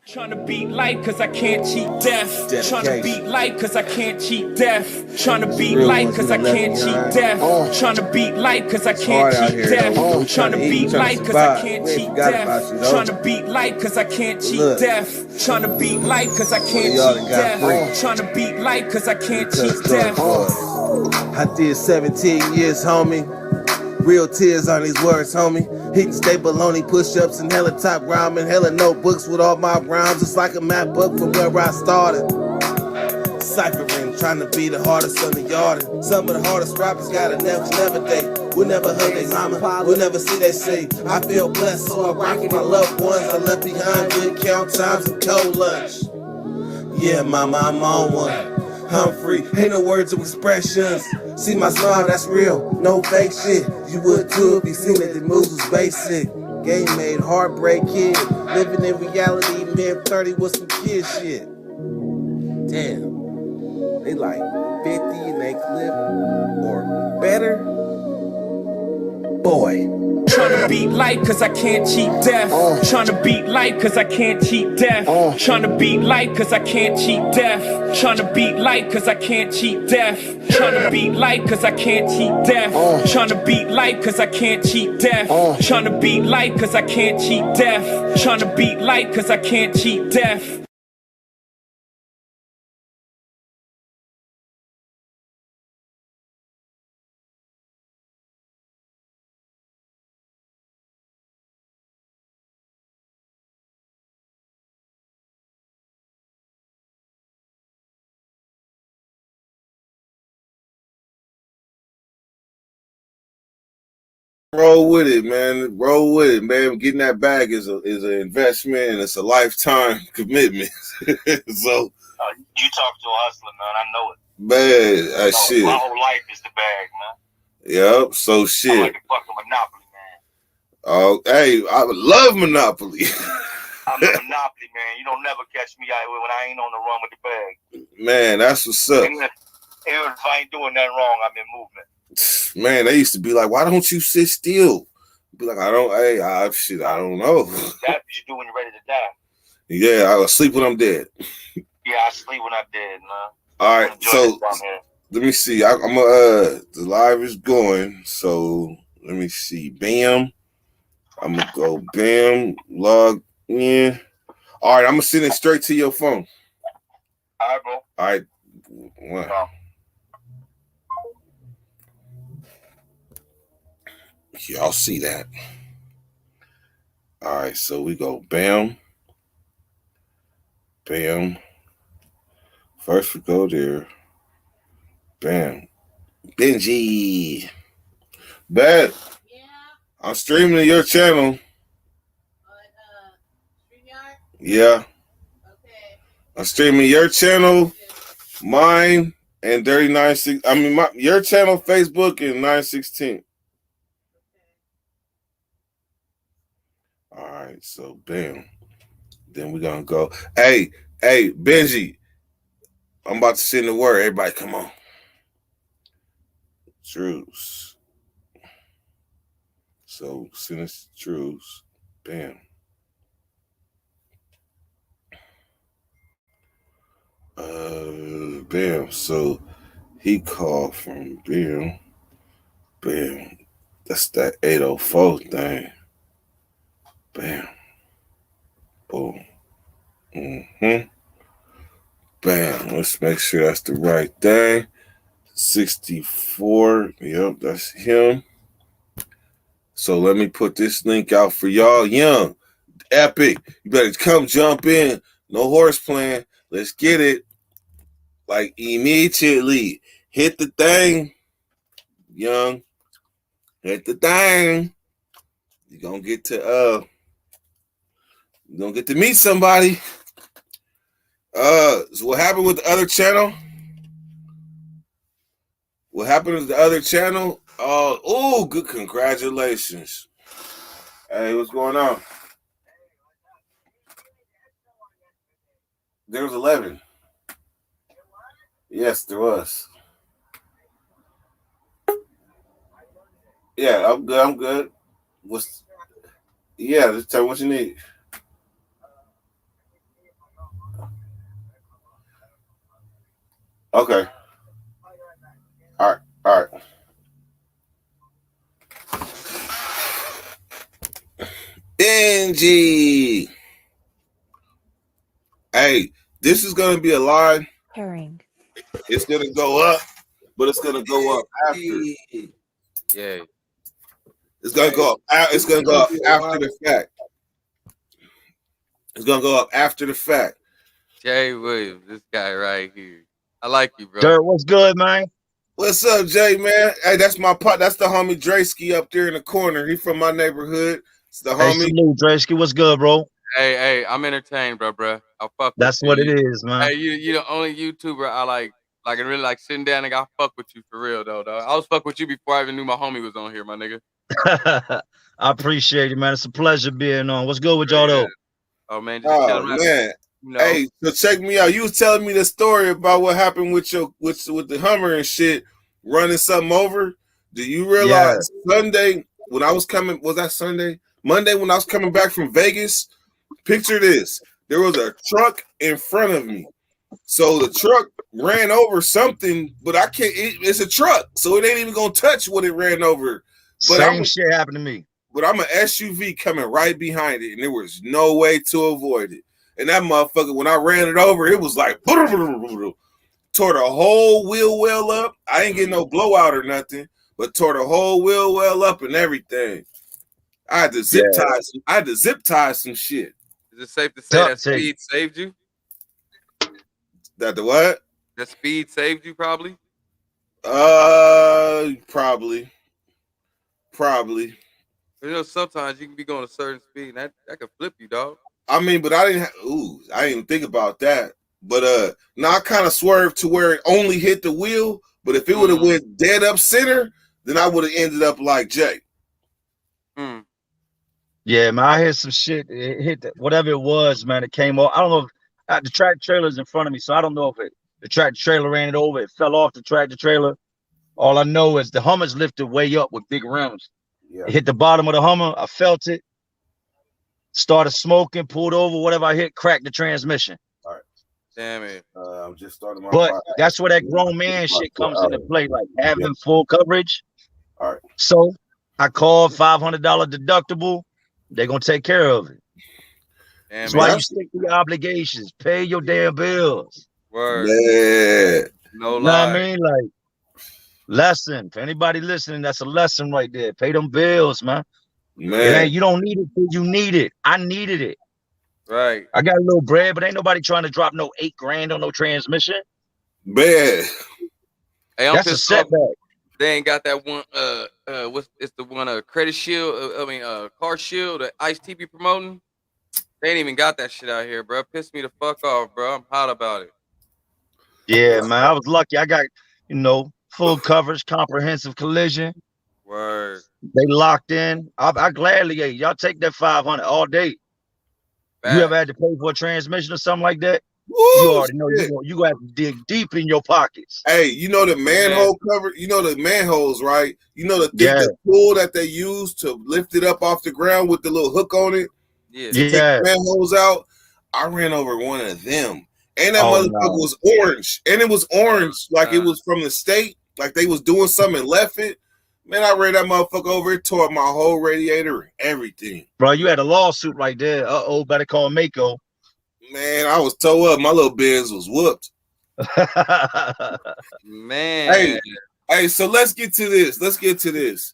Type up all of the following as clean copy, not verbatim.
Trying to beat life cause I can't cheat death. Trying to beat life cause I can't cheat death. Trying to beat life cause I can't cheat death. Trying to beat life cause I can't cheat death. Trying to beat life cause I can't cheat death. Trying to beat life cause I can't cheat death. Trying to beat life cause I can't cheat death. Trying to beat life cause I can't cheat death. I did 17 years, homie. Real tears on these words, homie. Hitting stay baloney, push-ups and hella top rhyming, hella notebooks with all my rhymes. It's like a map book from where I started. Ciphering, trying to be the hardest on the yard. Some of the hardest rappers got a never day. We'll never hug they mama, we'll never see they say. I feel blessed, so I rock with my loved ones. I left behind good count times and cold lunch. Yeah, mama, I'm on one. I'm free, ain't no words of expressions. See my smile, that's real, no fake shit. You would too if you seen that the moves was basic. Game made, heartbreak kid. Living in reality, mid-30 with some kid shit. Damn. They like 50 in they clip or better. Boy. Trying to beat life cause I can't cheat death. Trying to beat life cause I can't cheat death. Trying to beat life cause I can't cheat death. Trying to beat life cause I can't cheat death. Trying to beat life cause I can't cheat death. Trying to beat life cause I can't cheat death. Trying to beat life cause I can't cheat death. Trying to beat life cause I can't cheat death. Roll with it, man. Roll with it, man. Getting that bag is an investment and it's a lifetime commitment. So you talk to a hustler, man. I know it. Man, shit. My whole life is the bag, man. Yep. So shit. I'm like the fucking Monopoly, man. Oh, hey, I love Monopoly. I'm a Monopoly, man. You don't never catch me out when I ain't on the run with the bag. Man, that's what's up. Even if I ain't doing nothing wrong, I'm in movement. Man, they used to be like, "Why don't you sit still?" Be like, "I don't. Hey, I don't know." That's what you do when you're ready to die. Yeah, I sleep when I'm dead. Yeah, I sleep when I'm dead, man. All right, so let me see. I'm the live is going. So let me see. Bam. I'm gonna go. Bam. Log in. All right, I'm gonna send it straight to your phone. All right, bro. All right. Wow. Y'all see that? All right, so we go bam, bam. First we go there. Bam. Benji. Bet. Yeah. I'm streaming to your channel. StreamYard? Yeah. Okay. I'm streaming your channel, mine, and 3916. I mean, your channel, Facebook, and 916. All right, so bam. Then we're gonna go. Hey, Benji. I'm about to send the word. Everybody, come on. Truce. So send us truce. Bam. Bam. So he called from Bam. Bam. That's that 804 thing. Bam. Boom. Bam. Let's make sure that's the right thing. 64. Yep, that's him. So let me put this link out for y'all. Young, epic. You better come jump in. No horse plan. Let's get it. Like immediately. Hit the thing. Young. Hit the thing. You're gonna get to meet somebody. So what happened with the other channel? What happened with the other channel? Oh, good, congratulations. Hey, what's going on? There was 11. Yes, there was. Yeah, I'm good. Just tell me what you need. Okay. All right. All right. Benji. Hey, this is gonna be a line. Pairing. It's gonna go up, but it's gonna go up after. Yeah. It's gonna go up. It's gonna go up after the fact. It's gonna go up after the fact. Jay Williams, this guy right here. I like you, bro. Dirt, what's good, man? What's up, Jay, man? Hey, that's my part. That's the homie Draysky up there in the corner. He from my neighborhood. It's the Hey, homie. salute, Dresky. What's good, bro? Hey, I'm entertained, bro. I'll fuck That's with what you. it is, man. Hey, you the only YouTuber I like and really like sitting down and I fuck with you for real though, dog. I was fuck with you before I even knew my homie was on here, my nigga. I appreciate it, man. It's a pleasure being on. What's good with y'all, though? Oh man, just Oh chilling out, man. you know. Hey, so check me out. You was telling me the story about what happened with with the Hummer and shit, running something over. Do you realize Sunday when I was coming? Was that Sunday? Monday when I was coming back from Vegas. Picture this: there was a truck in front of me. So the truck ran over something, but I can't. It's a truck, so it ain't even gonna touch what it ran over. But Same shit happened to me. But I'm an SUV coming right behind it, and there was no way to avoid it. And that motherfucker, when I ran it over, it was like tore the whole wheel well up. I ain't getting no blowout or nothing, but tore the whole wheel well up and everything. I had to zip tie. I had to zip tie some shit. Is it safe to say that speed saved you? That the what? That speed saved you, probably. Probably. You know, sometimes you can be going a certain speed, and that could flip you, dog. I mean, but I didn't even think about that. But now I kind of swerved to where it only hit the wheel. But if it would have went dead up center, then I would have ended up like Jay. Yeah, man, I heard some shit. It hit whatever it was, man. It came off. I don't know if the tractor trailer's in front of me, so I don't know if the tractor trailer ran it over. It fell off the tractor trailer. All I know is the Hummer's lifted way up with big rims. Yeah. It hit the bottom of the Hummer. I felt it. Started smoking, pulled over, whatever I hit, cracked the transmission. All right. Damn it. I'm just starting my But that's where that grown man shit comes into play, like having full coverage. All right. So I called $500 deductible. They're gonna take care of it. Damn, that's why you stick to your obligations. Pay your damn bills. Word. Yeah. No lie. You know what I mean? Like, lesson. For anybody listening, that's a lesson right there. Pay them bills, man. Man, you don't need it till you need it. I needed it. Right. I got a little bread, but ain't nobody trying to drop no $8 grand on no transmission. Man. Hey, that's a setback. They ain't got that one. It's the one credit shield. Car shield that Ice T be promoting. They ain't even got that shit out here, bro. Pissed me the fuck off, bro. I'm hot about it. Yeah, man. I was lucky. I got full coverage, comprehensive collision. Word. They locked in. I gladly, y'all take that $500 all day. Bad. You ever had to pay for a transmission or something like that? Woo, you already know you gonna have to dig deep in your pockets. Hey, you know the manhole cover, you know the manholes, right? You know the tool that they use to lift it up off the ground with the little hook on it. Yeah. To take the manholes out. I ran over one of them. And that motherfucker was orange. And it was orange like it was from the state. Like they was doing something and left it. Man, I ran that motherfucker over. It tore up my whole radiator and everything. Bro, you had a lawsuit right there. Better call Mako. Man, I was tore up. My little Benz was whooped. Man. Hey, so let's get to this.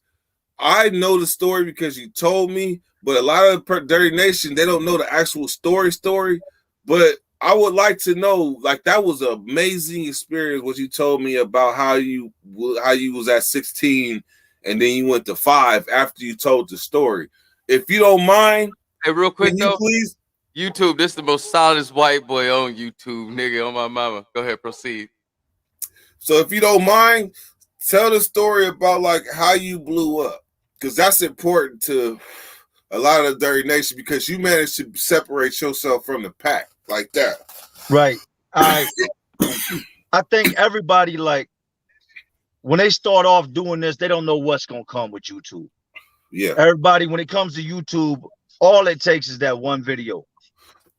I know the story because you told me, but a lot of Dirty Nation, they don't know the actual story. But I would like to know, like, that was an amazing experience what you told me about how you was at 16 and then you went to 5 after you told the story. If you don't mind, hey, real quick though, please. YouTube, this is the most solidest white boy on YouTube, nigga, on my mama. Go ahead, proceed. So if you don't mind, tell the story about like how you blew up, because that's important to a lot of the Dirty Nation, because you managed to separate yourself from the pack like that. Right. I think everybody, like, when they start off doing this, they don't know what's gonna come with YouTube. Yeah. Everybody, when it comes to YouTube, all it takes is that one video.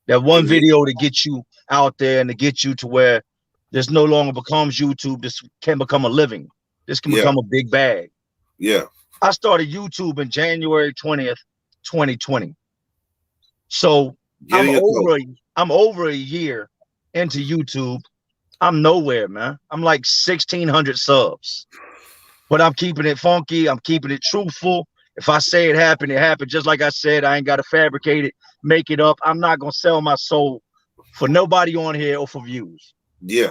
That one video to get you out there and to get you to where this no longer becomes YouTube. This can become a living. This can become a big bag. Yeah. I started YouTube in January 20th, 2020. So I'm over a year into YouTube. I'm nowhere, man. I'm like 1,600 subs. But I'm keeping it funky. I'm keeping it truthful. If I say it happened, it happened. Just like I said, I ain't got to fabricate it, make it up. I'm not going to sell my soul for nobody on here or for views. Yeah.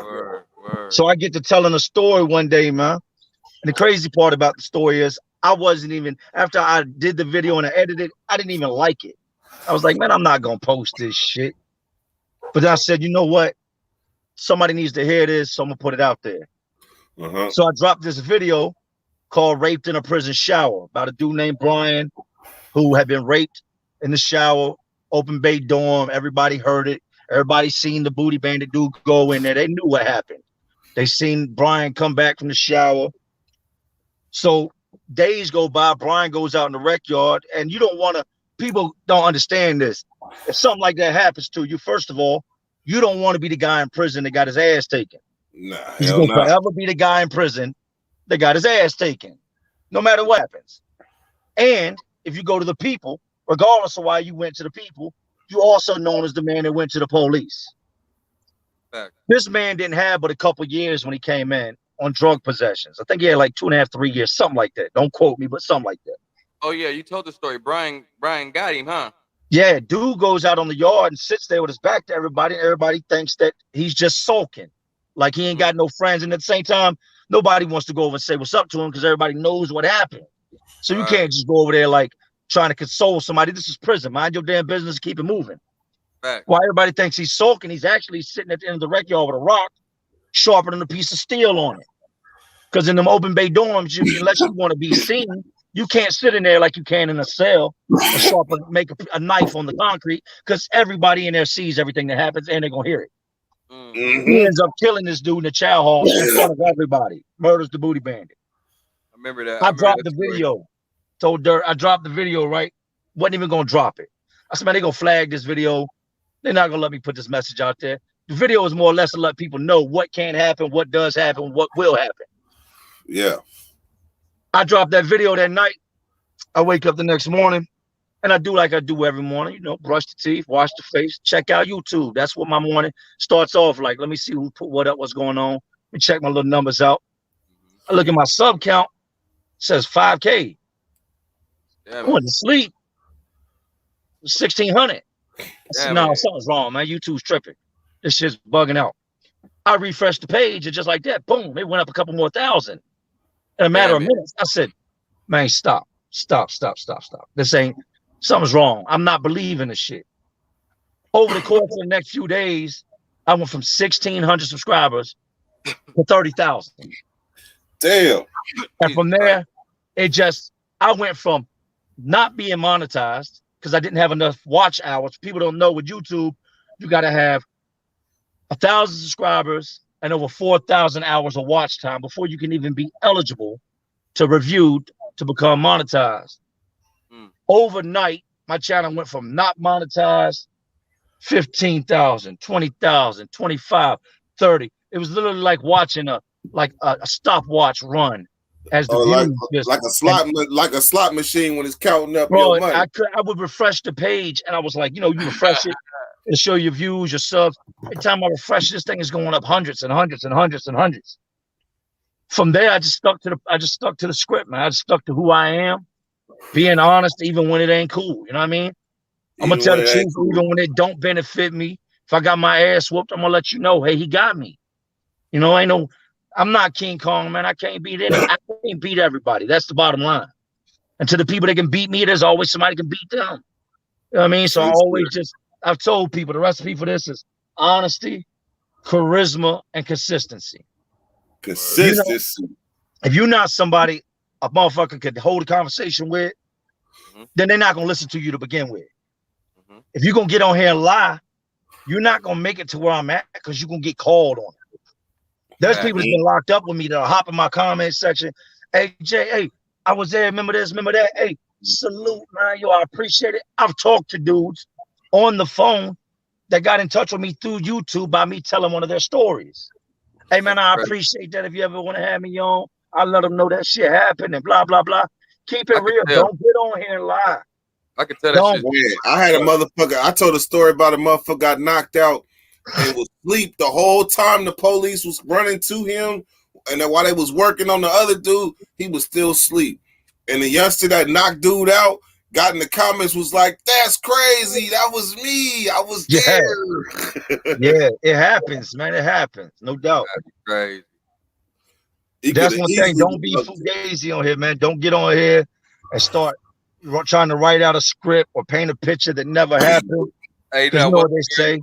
So I get to telling a story one day, man. And the crazy part about the story is I wasn't even, after I did the video and I edited it, I didn't even like it. I was like, man, I'm not going to post this shit. But then I said, you know what? Somebody needs to hear this, so I'm going to put it out there. So I dropped this video called Raped in a Prison Shower about a dude named Brian who had been raped in the shower, open bay dorm. Everybody heard it. Everybody seen the Booty Bandit dude go in there. They knew what happened. They seen Brian come back from the shower. So days go by, Brian goes out in the rec yard, and you don't want to, people don't understand this. If something like that happens to you, first of all, you don't want to be the guy in prison that got his ass taken. Nah, he's going to forever be the guy in prison that got his ass taken, no matter what happens. And if you go to the people, regardless of why you went to the people, you also known as the man that went to the police. This man didn't have but a couple years when he came in on drug possessions. I think he had like 2.5, 3 years, something like that. Don't quote me, but something like that. Oh yeah, you told the story. Brian got him, huh? Yeah, dude goes out on the yard and sits there with his back to everybody, and everybody thinks that he's just sulking, like he ain't got no friends. And at the same time, nobody wants to go over and say what's up to him because everybody knows what happened. So you can't just go over there like trying to console somebody. This is prison. Mind your damn business. Keep it moving. Why everybody thinks he's sulking, he's actually sitting at the end of the rec yard with a rock sharper than a piece of steel on it. Because in them open bay dorms, unless you want to be seen, you can't sit in there like you can in a cell and sharpen, make a knife on the concrete, because everybody in there sees everything that happens and they're going to hear it. He ends up killing this dude in the chow hall in front of everybody. Murders the Booty Bandit. I remember that. I dropped the video. Told Dirt, I dropped the video, right? Wasn't even going to drop it. I said, man, they're going to flag this video. They're not going to let me put this message out there. The video is more or less to let people know what can happen, what does happen, what will happen. Yeah. I dropped that video that night. I wake up the next morning and I do like I do every morning, you know, brush the teeth, wash the face, check out YouTube. That's what my morning starts off like. Let me see who put what up, what's going on. Let me check my little numbers out. I look at my sub count, it says 5K. I went to sleep. 1,600. I said, no, something's wrong, man. YouTube's tripping. This shit's bugging out. I refreshed the page and just like that, boom, it went up a couple more thousand. In a matter of minutes, I said, man, stop. This ain't, something's wrong. I'm not believing this shit. Over the course of the next few days, I went from 1,600 subscribers to 30,000. Damn. And from there, I went from not being monetized because I didn't have enough watch hours. People don't know with YouTube, you got to have 1,000 subscribers and over 4,000 hours of watch time before you can even be eligible to review to become monetized. Overnight, my channel went from not monetized, 15,000, 20,000, 25, 30. It was literally like watching a stopwatch run as the views like a slot machine when it's counting up bro, your money. I would refresh the page and I was like, you know, you refresh it. It'll show your views, your subs. Every time I refresh, this thing is going up hundreds and hundreds and hundreds and hundreds. From there, I just stuck to the script, man. I just stuck to who I am, being honest, even when it ain't cool. You know what I mean? I'm gonna tell the truth, even when it don't benefit me. If I got my ass whooped, I'm gonna let you know, hey, he got me. You know, I'm not King Kong, man. I can't beat any. I can't beat everybody. That's the bottom line. And to the people that can beat me, there's always somebody can beat them. You know what I mean? So I always I've told people the recipe for this is honesty, charisma, and consistency. Consistency. You know, if you're not somebody a motherfucker could hold a conversation with, then they're not gonna listen to you to begin with. If you're gonna get on here and lie, you're not gonna make it to where I'm at because you're gonna get called on it. There's people that's been locked up with me that'll hop in my comment section. Hey, Jay, hey, I was there. Remember this, remember that? Hey, salute, man. Yo, I appreciate it. I've talked to dudes on the phone that got in touch with me through YouTube by me telling one of their stories. Hey man, I appreciate that. If you ever want to have me on, I'll let them know that shit happened and blah blah blah. Keep it real. Don't get on here and lie. I can tell that shit. Man, I had a motherfucker. I told a story about a motherfucker got knocked out and was asleep the whole time the police was running to him, and then while they was working on the other dude, he was still asleep. And the youngster that knocked dude out got in the comments was like, "That's crazy. That was me. I was there." Yeah, it happens, man. It happens, no doubt. That's crazy. That's one thing. Don't be fugazi on here, man. Don't get on here and start trying to write out a script or paint a picture that never happened. Hey, you know what they say?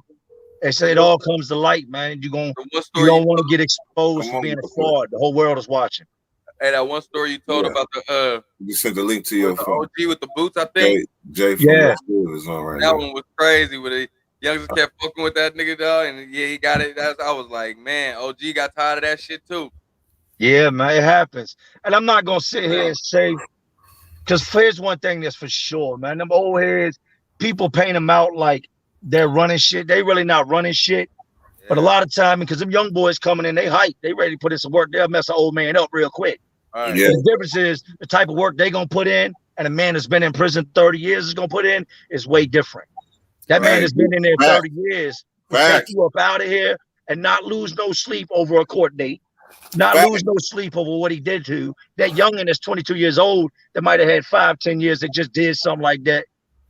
They say it all comes to light, man. You don't want to get exposed for being a fraud. The whole world is watching. Hey, that one story you told about the you sent the link to your phone. OG with the boots, I think. Jay from is on right that now. one was crazy. With the youngsters kept fucking with that nigga, dog, and yeah, he got it. I was like, man, OG got tired of that shit too. Yeah, man, it happens. And I'm not gonna sit here and say, because here's one thing that's for sure, man. Them old heads, people paint them out like they're running shit. They really not running shit. Yeah. But a lot of time, because them young boys coming in, they hype, they ready to put in some work. They'll mess an old man up real quick. Right. Yeah. The difference is the type of work they gonna put in, and a man that's been in prison 30 years is gonna put in is way different. That man has been in there 30 years. Take you up out of here and not lose no sleep over a court date. Not lose no sleep over what he did to that youngin' that's 22 years old that might have had 5-10 years that just did something like that,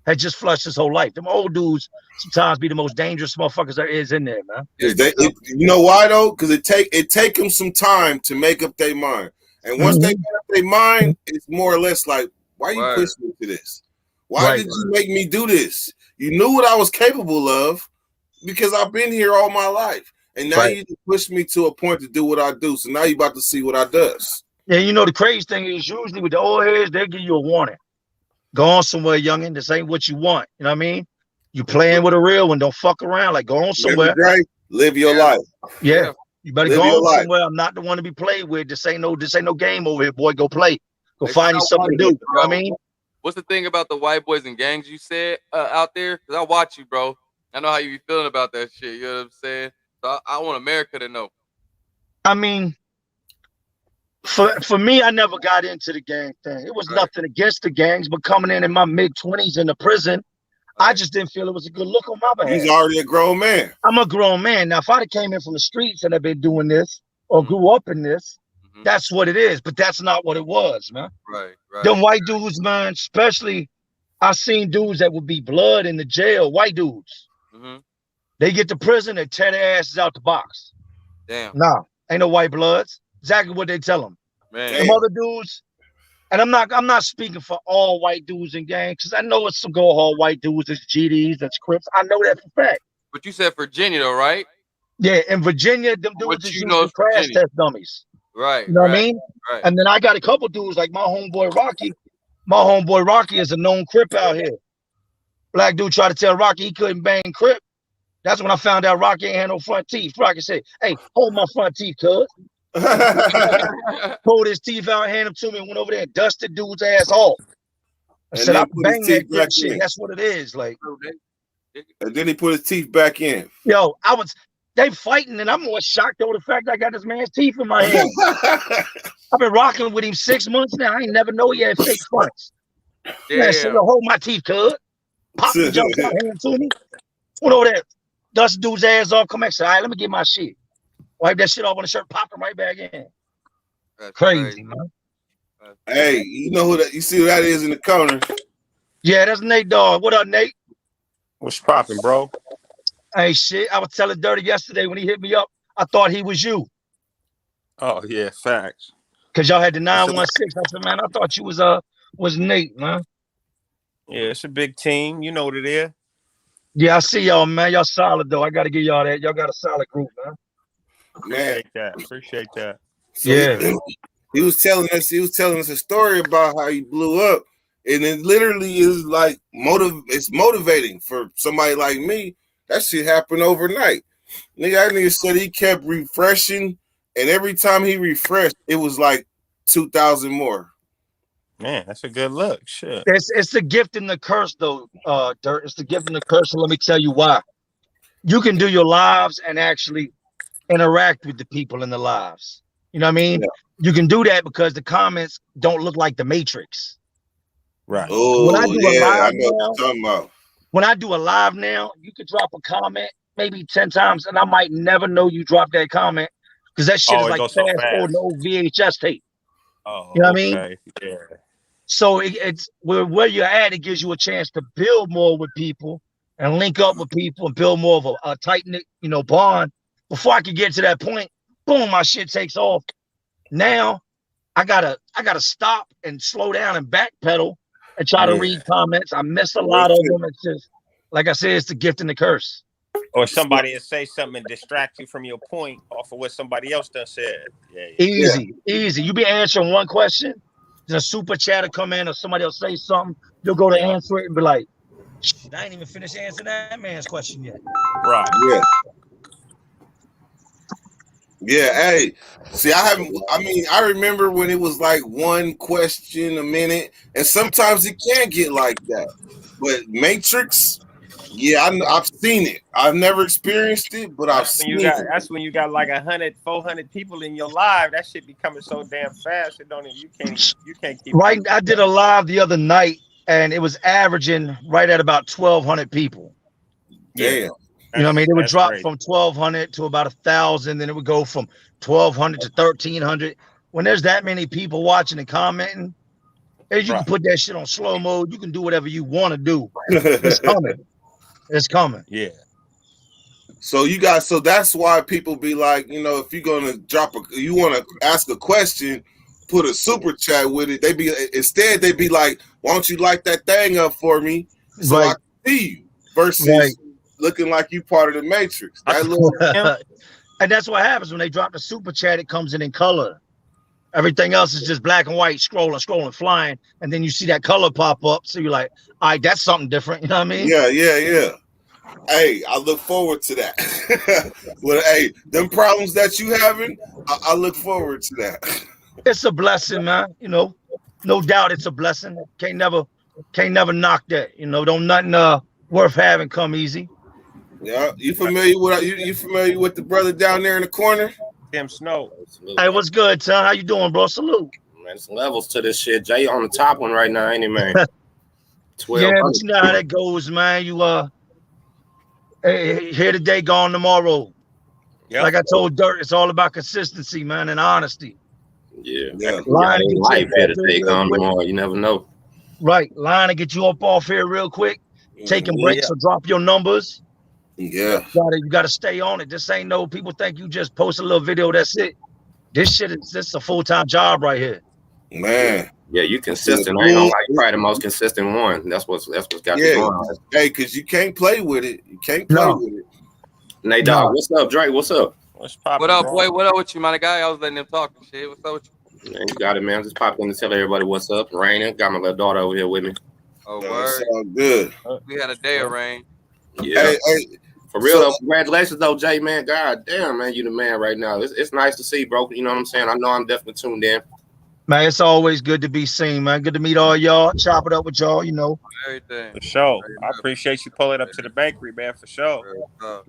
had just flushed his whole life. Them old dudes sometimes be the most dangerous motherfuckers there is in there, man. You know why though? Because it take them some time to make up their mind, and once they make up their mind, it's more or less like, why you push me to this? Why did you make me do this? You knew what I was capable of because I've been here all my life. And now you push me to a point to do what I do. So now you about to see what I does. Yeah, you know, the crazy thing is usually with the old heads, they'll give you a warning. Go on somewhere, youngin'. This ain't what you want. You know what I mean? You playing with a real one. Don't fuck around. Like, go on somewhere. Live your life. Yeah. You better go on somewhere. I'm not the one to be played with. This ain't no game over here, boy. Go play. Go find you something to do. You know what I mean? What's the thing about the white boys and gangs you said out there? Because I watch you, bro. I know how you be feeling about that shit. You know what I'm saying? So I want America to know. I mean, for me, I never got into the gang thing. It was nothing against the gangs, but coming in my mid-20s in the prison, I just didn't feel it was a good look on my behalf. He's already a grown man. I'm a grown man. Now, if I'd have came in from the streets and I've been doing this or grew up in this, that's what it is. But that's not what it was, man. Right. Them white dudes, man, especially, I seen dudes that would be blood in the jail, white dudes. They get to prison and tear their asses out the box. Damn. Nah, ain't no white bloods. Exactly what they tell them. Man. Them other dudes, and I'm not speaking for all white dudes in gangs, because I know it's some go hard white dudes, that's GDs, that's Crips. I know that for a fact. But you said Virginia though, right? Yeah, in Virginia, them dudes is usually crash test dummies. Right. You know what I mean? Right. And then I got a couple dudes like my homeboy Rocky. My homeboy Rocky is a known Crip out here. Black dude tried to tell Rocky he couldn't bang Crip. That's when I found out Rocky ain't had no front teeth. Rocky said, "Hey, hold my front teeth, cuz." Pulled his teeth out, handed them to me, and went over there and dusted dude's ass off. I said, "I bang that Crip shit. That's what it is." Like, and then he put his teeth back in. Yo, they fighting, and I'm more shocked over the fact I got this man's teeth in my hand. I've been rocking with him 6 months now. I ain't never know he had fake fronts. Man said, "Hold my teeth, cuz." Pop the jump out, hand to me. Went over there. Dust dude's ass off, come back, say, "All right, let me get my shit." Wipe that shit off on the shirt, pop him right back in. That's crazy, man. Hey, you know who that? You see who that is in the corner? Yeah, that's Nate Dogg. What up, Nate? What's popping, bro? Hey, shit. I was telling Dirty yesterday when he hit me up. I thought he was you. Oh yeah, facts. Cause y'all had the 916. I said, man, I thought you was Nate, man. Yeah, it's a big team. You know what it is. Yeah, I see y'all, man. Y'all solid though. I gotta give y'all that. Y'all got a solid group, man. Appreciate that. So yeah. He was telling us a story about how he blew up. And it literally is like it's motivating for somebody like me. That shit happened overnight. That nigga said he kept refreshing, and every time he refreshed, it was like 2,000 more. Man, that's a good look. Shit. It's the gift and the curse, though, Dirt. It's the gift and the curse. So let me tell you why. You can do your lives and actually interact with the people in the lives. You know what I mean? Yeah. You can do that because the comments don't look like the Matrix. Right. Oh, When I do a yeah, I live know what now, you're talking about. when I do a live now, you could drop a comment maybe 10 times, and I might never know you dropped that comment because that shit Oh, is it like goes so fast forward fast. an old VHS tape. Oh, You know what I mean? okay. Yeah. So it's where you're at, it gives you a chance to build more with people and link up with people and build more of a tight-knit, bond. Before I could get to that point, boom, my shit takes off. Now I gotta stop and slow down and backpedal and try to Yeah. read comments. I miss a lot of them. It's just like I said, it's the gift and the curse. Or somebody will say something and distract you from your point off of what somebody else done said. Yeah. Easy. You be answering one question, then a super chat will come in or somebody will say something. You'll go to answer it and be like, shit, I ain't even finished answering that man's question yet. Right. Yeah. Yeah, hey, see, I remember when it was like one question a minute, and sometimes it can get like that. But Matrix, yeah, I've seen it. I've never experienced it, but I've seen it. That's when you got like 100, 400 people in your live. That shit be coming so damn fast. You can't keep Right. I did a live the other night, and it was averaging right at about 1,200 people. Damn. You know what I mean? It would That's drop crazy. from 1,200 to about 1,000. Then it would go from 1,200 to 1,300. When there's that many people watching and commenting, you can put that shit on slow mode. You can do whatever you want to do. It's coming. It's coming. Yeah. So that's why people be like, if you're gonna you want to ask a question, put a super chat with it. They be like, why don't you light that thing up for me so I can see you? Versus looking like you part of the Matrix. That little And that's what happens when they drop the super chat. It comes in color. Everything else is just black and white, scrolling, flying, and then you see that color pop up. So you're like, all right, that's something different. You know what I mean? Yeah. Hey, I look forward to that. Well, hey, them problems that you having, I look forward to that. It's a blessing, man. No doubt it's a blessing. Can't never knock that. Don't nothing worth having come easy. Yeah, you familiar with the brother down there in the corner? Tim Snow. Hey, what's good, son? How you doing, bro? Salute. Man, it's levels to this shit. Jay on the top one right now, ain't he, man? 12. Yeah, but you know how that goes, man. You here today, gone tomorrow. Yep. Like I told Dirt, it's all about consistency, man, and honesty. Yeah. Lying to Life get here you to take on tomorrow. You never know. Right, lying to get you up off here real quick. Taking breaks or drop your numbers. Yeah. You gotta stay on it. This ain't no people think you just post a little video. That's it. This is a full-time job right here. Man. Yeah, you consistent. I ain't gonna lie, you're probably the most consistent one. That's what's got you going on. Hey, because you can't play with it. You can't play with it. Nate Dogg, what's up, Drake? What's up? What's poppin', What up, bro? boy? What up with you, my guy? I was letting him talk and shit. What's up with you? Man, you got it, man. I'm just popping in to tell everybody what's up. Raining. Got my little daughter over here with me. Oh, That word. sound good. We had a day of rain. Yeah. Hey, for real though, congratulations though, Jay, man. God damn, man, you the man right now. It's nice to see, bro. You know what I'm saying? I know I'm definitely tuned in. Man, it's always good to be seen, man. Good to meet all y'all. Chop it up with y'all, Everything. For sure. I appreciate you pulling up to the bakery, man, for sure.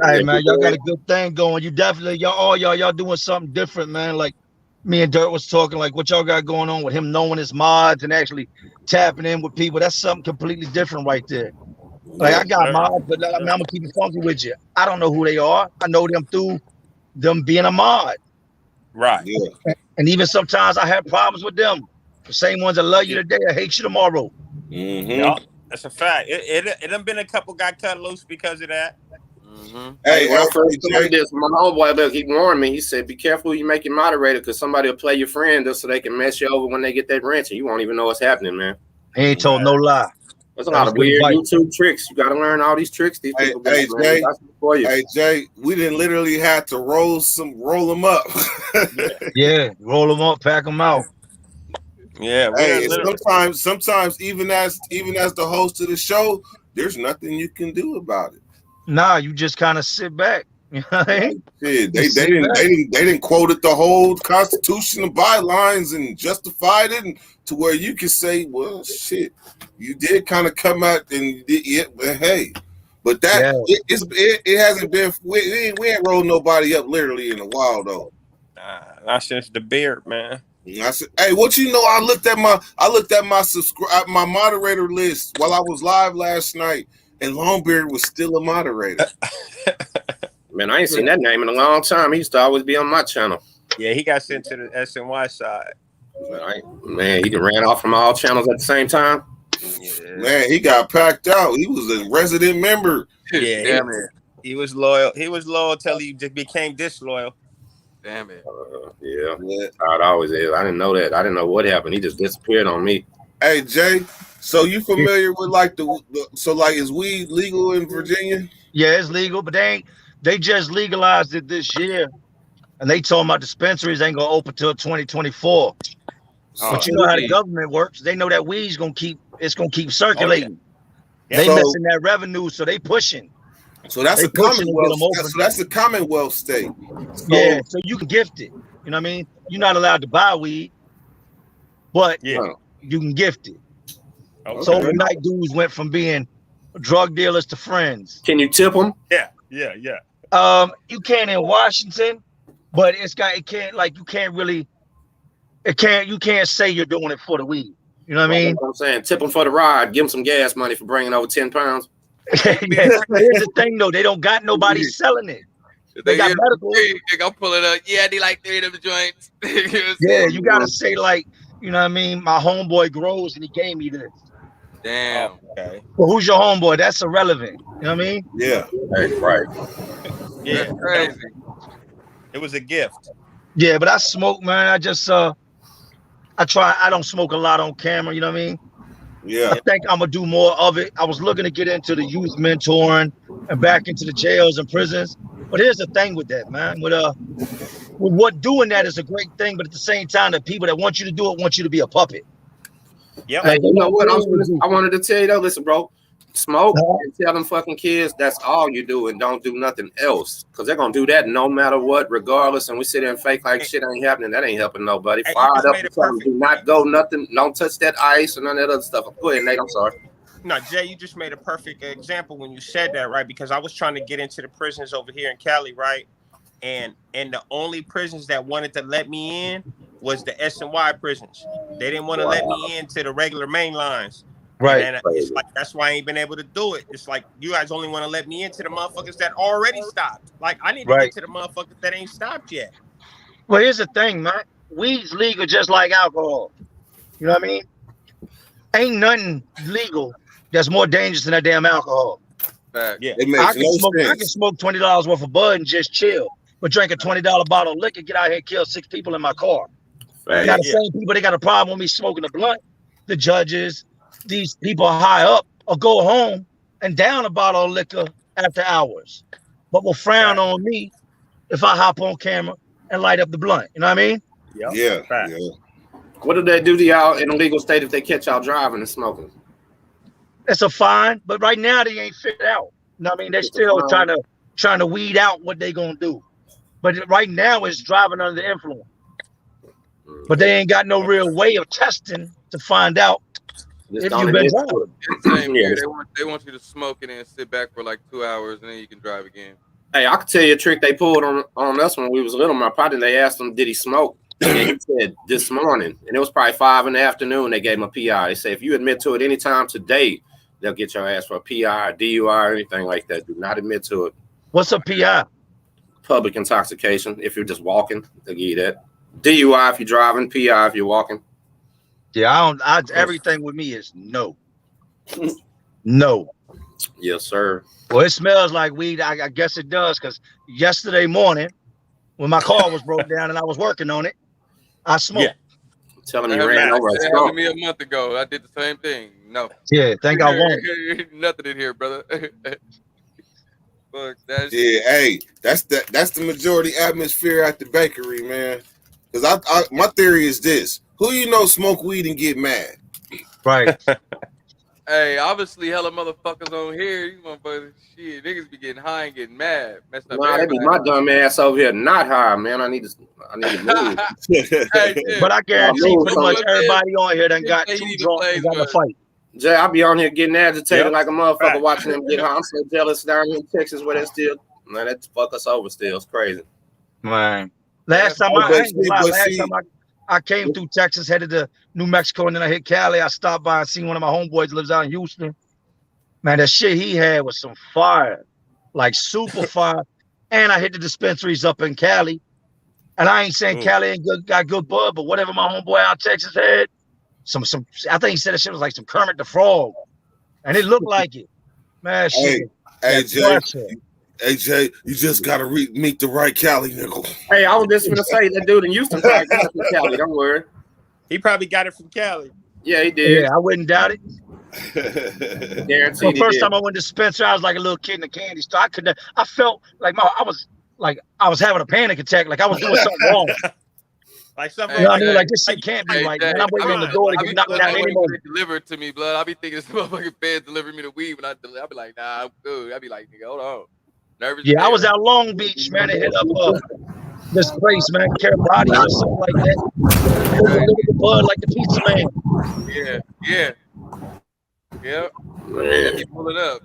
Hey, man, y'all got a good thing going. You definitely, y'all doing something different, man. Like me and Dirt was talking, like what y'all got going on with him knowing his mods and actually tapping in with people. That's something completely different right there. Like I got mods, but I'm gonna keep it funky with you. I don't know who they are. I know them through them being a mod. Right. Yeah. And even sometimes I have problems with them. The same ones that love you today, I hate you tomorrow. Mm-hmm. Yeah, that's a fact. It done been a couple got cut loose because of that. Mm-hmm. Hey, when I first started this, my homeboy, he warned me. He said, "Be careful who you make it moderator, because somebody will play your friend just so they can mess you over when they get that rent, and you won't even know what's happening, man." He ain't told no lie. There's a lot of weird YouTube tricks. You got to learn all these tricks. These people Hey, got, Jay. for you. Hey, Jay, we didn't literally have to roll them up. Yeah, roll them up, pack them out. Yeah. Hey, sometimes even as the host of the show, there's nothing you can do about it. Nah, you just kind of sit back. You know what I mean? Shit, they didn't quote it the whole Constitution of bylines and justified it to where you can say, well, shit, you did kind of come out and you did, yeah, but hey, But that it hasn't been. We ain't rolled nobody up literally in a while though. Not since the beard, man. I said, hey, what you know? I looked at my moderator list while I was live last night, and Longbeard was still a moderator. Man, I ain't seen that name in a long time. He used to always be on my channel. Yeah, he got sent to the SNY side. Man, he ran off from all channels at the same time. Yeah. Man, he got packed out. He was a resident member. Yeah, Damn it. he was loyal. He was loyal till he just became disloyal. Damn it. Yeah, it always is. I didn't know that. I didn't know what happened. He just disappeared on me. Hey Jay, so you familiar with like is weed legal in Virginia? Yeah, it's legal, but they just legalized it this year, and they told my dispensaries ain't gonna open till 2024. But you know how the government works. They know that weed's gonna keep circulating. They missing that revenue, so they pushing. So that's a Commonwealth. So that's a Commonwealth state. So you can gift it. You know what I mean? You're not allowed to buy weed, but you can gift it. Okay. So overnight dudes went from being drug dealers to friends. Can you tip them? Yeah. You can in Washington, but you can't say you're doing it for the weed. You know what I mean? I'm saying tip them for the ride. Give them some gas money for bringing over 10 pounds. Here's the thing though, they don't got nobody selling it. They got medical. They gonna pull it up. Yeah, they like 3 of them joints. Yeah, you gotta say like, you know what I mean? My homeboy grows and he gave me this. Damn. Okay. Well, who's your homeboy? That's irrelevant. You know what I mean? Yeah. Right. Yeah. That's crazy. It was a gift. Yeah, but I smoke, man. I just I don't smoke a lot on camera, you know what I mean? Yeah. I think I'm gonna do more of it. I was looking to get into the youth mentoring and back into the jails and prisons. But here's the thing with that, man. With what doing that is a great thing, but at the same time, the people that want you to do it want you to be a puppet. Yeah. Hey, you know what? I wanted to tell you though. Listen, bro. Smoke and tell them fucking kids that's all you do and don't do nothing else. Because they're going to do that no matter what, regardless. And we sit there and fake like shit ain't happening. That ain't helping nobody. Fired up or something. Do not go nothing. Don't touch that ice and none of that other stuff. Go ahead, Nate. I'm sorry. No, Jay, you just made a perfect example when you said that, right? Because I was trying to get into the prisons over here in Cali, right? And the only prisons that wanted to let me in was the SNY prisons. They didn't want to let me into the regular main lines. Right. And it's like that's why I ain't been able to do it. It's like you guys only want to let me into the motherfuckers that already stopped. Like I need to get to the motherfuckers that ain't stopped yet. Well, here's the thing, man. Weed's legal just like alcohol. You know what I mean? Ain't nothing legal that's more dangerous than that damn alcohol. Yeah. It makes I can smoke $20 worth of bud and just chill. But drink a $20 bottle of liquor, get out here and kill 6 people in my car. Got the same people, they got a problem with me smoking a blunt. The judges, these people high up, or go home and down a bottle of liquor after hours, but will frown on me if I hop on camera and light up the blunt. You know what I mean? Yeah. What do they do to y'all in a legal state if they catch y'all driving and smoking? It's a fine, but right now they ain't figured out. You know what I mean? They're still trying to weed out what they gonna do. But right now it's driving under the influence. But they ain't got no real way of testing to find out if you've been driving. They want you to smoke it and sit back for like 2 hours and then you can drive again. Hey, I could tell you a trick they pulled on us when we was little. My partner, they asked him, did he smoke? And he said, this morning. And it was probably 5 in the afternoon. They gave him a PI. They say, if you admit to it anytime today, they'll get your ass for a PI, DUI, or anything like that. Do not admit to it. What's a PI? Public intoxication. If you're just walking, they'll give you that. DUI if you're driving, PI if you're walking. Yeah, everything with me is no. No. Yes, sir. Well, it smells like weed. I guess it does, because yesterday morning, when my car was broke down and I was working on it, I smoked. Yeah. I'm telling you, ran over. That happened to me a month ago. I did the same thing. No. Yeah, think I won't. Nothing in here, brother. Fuck that shit. Yeah, hey, that's the majority atmosphere at the bakery, man. Because my theory is this: who you know smoke weed and get mad? Right. Hey, obviously, hella motherfuckers on here. You motherfuckers, shit, niggas be getting high and getting mad. Messed up. Nah, that be my dumb ass over here not high, man. I need to move. Hey, but I guarantee pretty much everybody on here done got 2 drunk and got in a fight. Jay, I be on here getting agitated Yep. like a motherfucker Right. watching them get home. I'm so jealous down here in Texas where they still, man, that fuck us over still. It's crazy. Man. Last time Oh, I but ain't gonna see- lie, but last see- time I came through Texas, headed to New Mexico, and then I hit Cali. I stopped by and seen one of my homeboys lives out in Houston. Man, that shit he had was some fire, like super fire. And I hit the dispensaries up in Cali. And I ain't saying Cali ain't got good bud, but whatever my homeboy out in Texas had, some I think he said that shit was like some Kermit the Frog. And it looked like it. Man, shit. Hey, that Jay. pressure. Hey, Jay, you just gotta meet the right Cali nigga. Hey, I was just gonna say that dude in Houston probably got it from Cali. Don't worry. He probably got it from Cali. Yeah, he did. Yeah, I wouldn't doubt it. Guaranteed. So he first did. time I went to Spencer, I was like a little kid in the candy store. I felt like I was having a panic attack, like I was doing something wrong. Like something. You know what I Hey, mean? Like this shit can't be Hey, right, Jay, man. I'm waiting on the door to I get be knocked feeling out that any way when moment. they deliver it to me, blood. I be thinking this motherfucking feds delivering me the weed when I be like, nah, I'm good. I be like, nigga, hold on. Nervous. Yeah, I as was hell. out Long Beach, man. They hit up this place, man, Carabati or something like that. They delivered the bud like the pizza man. Yeah. Man. Keep pulling up.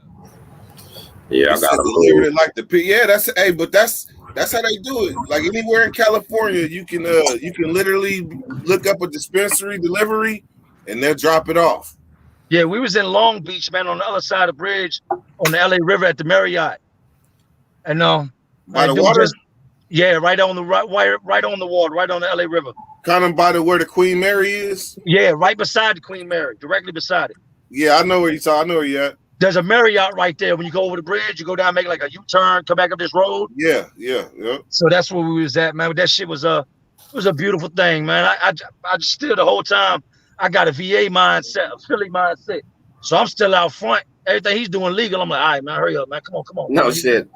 Yeah, I He said got delivered to it like the P. Yeah, that's but that's how they do it. Like anywhere in California, you can literally look up a dispensary delivery, and they'll drop it off. Yeah, we was in Long Beach, man, on the other side of the bridge on the LA River at the Marriott. And By the dude water, yeah, right on the right on the water, right on the LA River. kind of by where the Queen Mary is. Yeah, right beside the Queen Mary, directly beside it. Yeah, I know where you saw. I know where you at. There's a Marriott right there. When you go over the bridge, you go down, make like a U-turn, come back up this road. Yeah. So that's where we was at, man. But that shit was a beautiful thing, man. I just still the whole time I got a VA mindset, a Philly mindset. So I'm still out front. Everything he's doing legal. I'm like, all right, man, hurry up, man. Come on. No shit.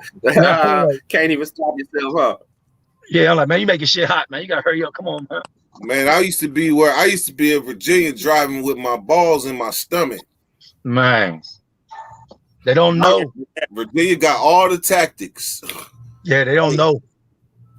Can't even stop yourself, huh? Yeah, I'm like, man, you making shit hot, man. You gotta hurry up. Come on, man. Man, I used to be in Virginia driving with my balls in my stomach. Man, they don't know. Virginia got all the tactics. Yeah, they don't know.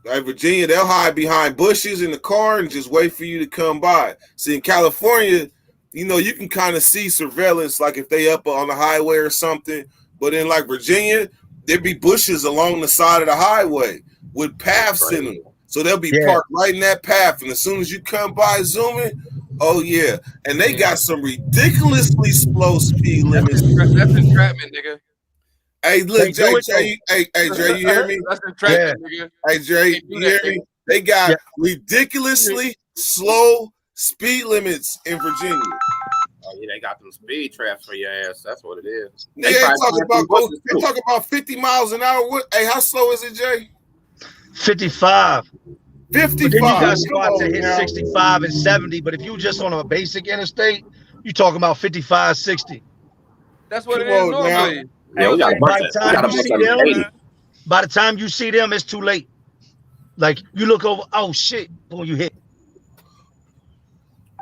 Like Virginia, they'll hide behind bushes in the car and just wait for you to come by. See, in California, you can kind of see surveillance, like if they up on the highway or something. But in like Virginia, there'd be bushes along the side of the highway with paths in them. So they'll be parked right in that path. And as soon as you come by zooming, oh yeah. And they got some ridiculously slow speed limits. That's entrapment, nigga. Hey, look, Jay, you hear me? That's entrapment, nigga. Hey, Jay, you hear me? They got ridiculously slow speed limits in Virginia. Oh yeah, they got them speed traps for your ass. That's what it is. They talk about 50 miles an hour. Hey, how slow is it, Jay? 55. 55. But then you got spots that hit 65 and 70. But if you just on a basic interstate, you talking about 55, 60. That's what it is normally. Yeah, we got by the time you see them, it's too late. Like you look over, oh shit, boy, you hit.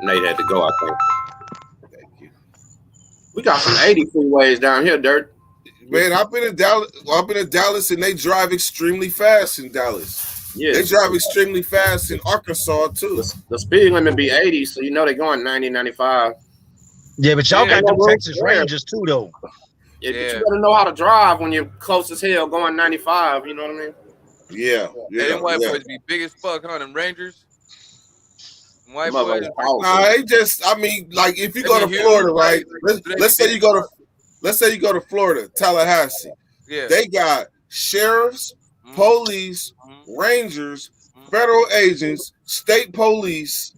Nate had to go, I think. Thank you. We got some 80 freeways down here, Dirt. Man, I've been in Dallas, and they drive extremely fast in Dallas. Yeah, they drive extremely fast in Arkansas too. The speed limit be 80, so they're going 90, 95. Yeah, but y'all got them Texas Rangers too, though. Yeah, but you gotta know how to drive when you're close as hell going 95. You know what I mean? Yeah. Them white boys be big as fuck, huh? Them Rangers. White boys. Nah, they just. I mean, like if you go to Florida, right? Let's say you go to Florida, Tallahassee. Yeah. They got sheriffs, police, rangers, federal agents, state police,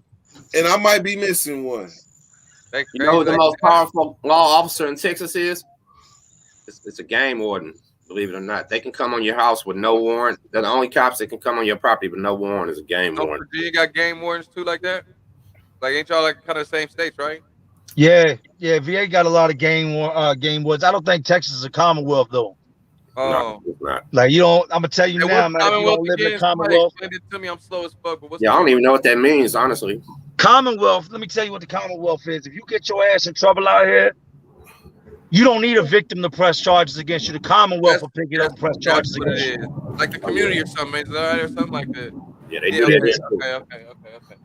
and I might be missing one. You know who the most powerful law officer in Texas is? It's a game warden, believe it or not. They can come on your house with no warrant. They're the only cops that can come on your property with no warrant is a game warden. You got game wardens too like that? Like ain't y'all like kind of the same states, right? Yeah. VA got a lot of game wards. I don't think Texas is a Commonwealth though. Oh, no, it's not. Like you don't. I'm gonna tell you now, man. If you don't live in the Commonwealth. Explain it to me. I'm slow as fuck. But I don't even know what that means, honestly. Commonwealth. Let me tell you what the Commonwealth is. If you get your ass in trouble out here, you don't need a victim to press charges against you. The Commonwealth will pick it up and press charges against you. Like the community or something, is that right? Or something like that. Yeah, they do that. Okay.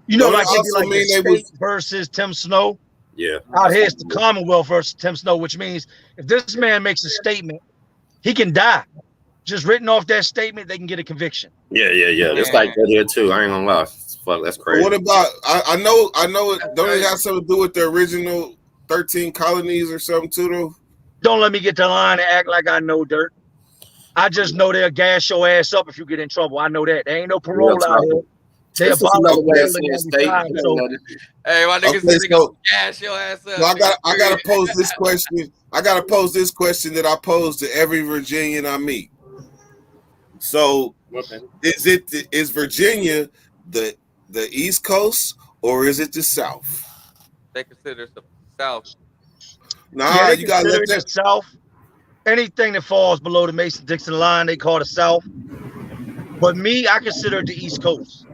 You know, like also it'd be like the state versus Tim Snow. Yeah. Out here, it's the Commonwealth versus Tim Snow, which means if this man makes a statement, he can die. Just written off that statement, they can get a conviction. Yeah. It's like that here too. I ain't gonna lie. Fuck, that's But crazy. what about? I know. It don't it have something to do with the original 13 colonies or something too, though? Don't let me get the line and act like I know dirt. I just know they'll gas your ass up if you get in trouble. I know that. There ain't no parole out here. They This is another way of apologize. saying state. Hey, my niggas Okay, say so- gas your ass up. So I gotta pose this question. I gotta pose this question that I pose to every Virginian I meet. So, is Virginia the East Coast or is it the South? They consider it the South. Nah, they you gotta let consider it that. the South. Anything that falls below the Mason-Dixon line, they call the South. But me, I consider it the East Coast.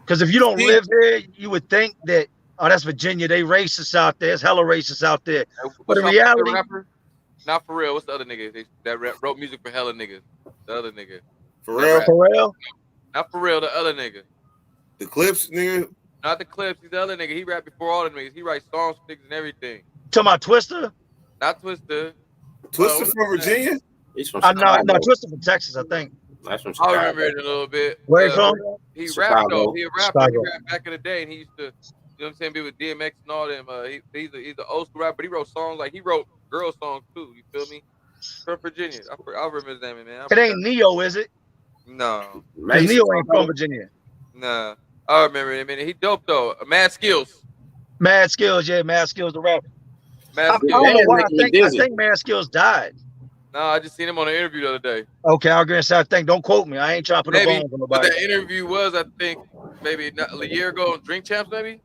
Because if you don't live here, you would think that, oh, that's Virginia. They racist out there. It's hella racist out there. But in What's reality, the rapper? Not for real. What's the other nigga that wrote music for hella niggas? The other nigga. For real? for real, Not for real. The other nigga. The Clips, nigga. Not the Clips. He's the other nigga. He rapped before all the niggas. He writes songs for niggas and everything. talking about Twister? Not Twista. Twister from Virginia? He's from No, Chicago. Twister from Texas, I think. That's from I Chicago. remember it a little bit. Where you from? He Chicago. rapped though. He a rapper. He Chicago. rapped back in the day, and he used to, you know what I'm saying, be with DMX and all them. He's an old school rapper, but he wrote songs like he wrote girl songs too. You feel me? From Virginia. I remember his name, man. It ain't Neo, is it? No, 'Cause Mason, Neo ain't from Virginia. nah. I remember him. He dope though. Mad Skills. Mad Skills, yeah, Mad Skills, the rapper. I Mad don't Skills. know why. making me I dizzy. think Mad Skills died. Nah, I just seen him on an interview the other day. Okay, I'll agree. I think. Don't quote me. I ain't trying to put no Maybe, bones on but nobody. that interview was, I think, maybe not a year ago on Drink Champs, maybe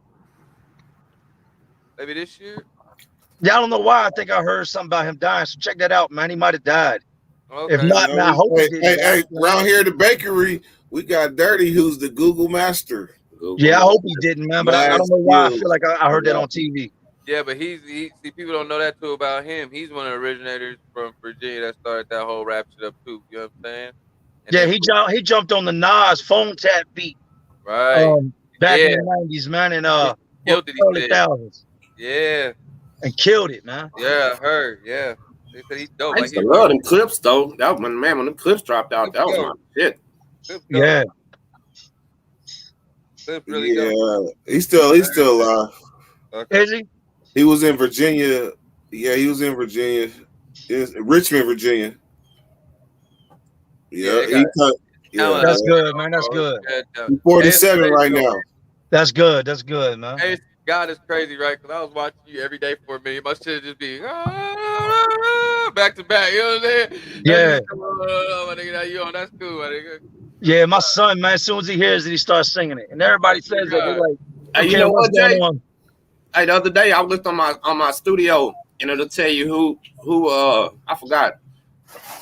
this year. Yeah, I don't know why. I think I heard something about him dying. So check that out, man. He might have died. Okay. If not, man, I hope he Hey, did. hey, around here at the bakery, we got Dirty, who's the Google master. Yeah, I hope he didn't, man. But I don't know why. I feel like I heard that on TV. Yeah, but he see, people don't know that too about him. He's one of the originators from Virginia that started that whole rap shit up too. You know what I'm saying? And Yeah, then- he jumped on the Nas phone tap beat right. back Yeah. in the 90s, man, and Killed it, he early said. thousands, Yeah, and killed it, man. I heard. Yeah, they said he's dope. I used to love them clips though. That was when them clips dropped out. That was my shit. Yeah. Really dope. Yeah, he's still alive. Okay. Is he? He was in Virginia. Yeah, he was in Virginia. Richmond, Virginia. Yeah, Yeah, they got- That's good, man. That's good. He's 47 right now. That's good. That's good, man. Hey, God is crazy, right? Because I was watching you every day for a minute. My shit just be back to back. You know what I'm saying? Yeah. My nigga, now you on? That's cool, my nigga. Yeah, my son, man, as soon as he hears it, he starts singing it. And everybody says that. They're like, Hey, you okay, know what's what, Jay? going on? Hey, the other day I looked on my studio and it'll tell you who I forgot.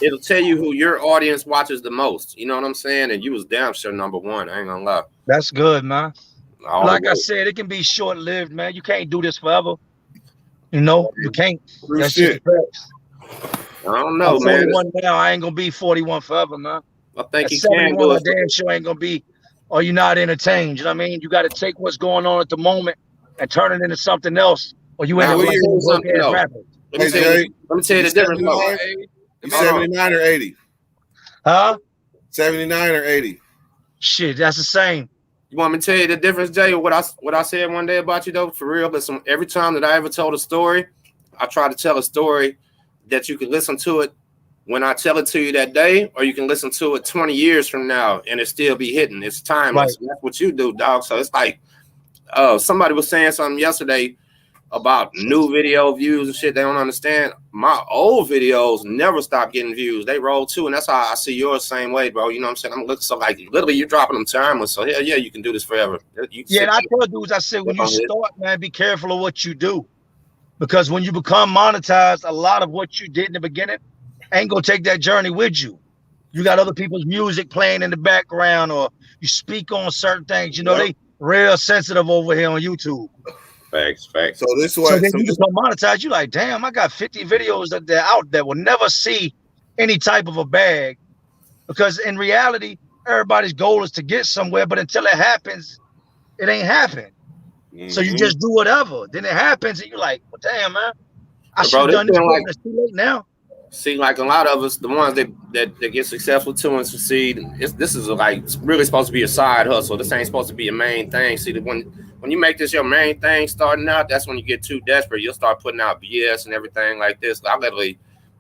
It'll tell you who your audience watches the most. You know what I'm saying? And you was damn sure number one. I ain't gonna lie. That's good, man. All Like the I way. said, it can be short-lived, man. You can't do this forever. You know, you can't. True That's shit. just I don't know, I'm man. 41 now. I ain't gonna be 41 forever, man. I think At you can 71, do I it. damn sure ain't gonna be. Or you're not entertained. You know what I mean? You got to take what's going on at the moment and turn it into something else, or you end Now, up what like you a do something broke-ass else? rapper. Let me Hey, tell Jay, you the difference. though. 79? You 79 or 80? Huh? 79 or 80? Shit, that's the same. You want me to tell you the difference, Jay? What I said one day about you though, for real. Listen, every time that I ever told a story, I try to tell a story that you can listen to it when I tell it to you that day, or you can listen to it 20 years from now and it still be hitting. It's timeless. Right. That's what you do, dog. So it's like somebody was saying something yesterday about new video views and shit. They don't understand. My old videos never stop getting views. They roll too, and that's how I see yours same way, bro. You know what I'm saying? I'm looking so like literally you're dropping them timeless. So hell yeah, you can do this forever. You can Yeah, sit and I there. tell dudes, I said, when you Go ahead. start, man, be careful of what you do. Because when you become monetized, a lot of what you did in the beginning ain't gonna take that journey with you. You got other people's music playing in the background, or you speak on certain things. You know, they real sensitive over here on YouTube. Facts. So this So way, then you become monetized. You like, damn, I got 50 videos that they're out that will never see any type of a bag. Because in reality, everybody's goal is to get somewhere, but until it happens, it ain't happening. So you just do whatever. Then it happens, and you're like, well, damn, man, I But should have bro, done this this. been like, It's too late now. see, like a lot of us, the ones that get successful too and succeed, this is like really supposed to be a side hustle. This ain't supposed to be a main thing. See, when you make this your main thing starting out, that's when you get too desperate. You'll start putting out BS and everything like this. I literally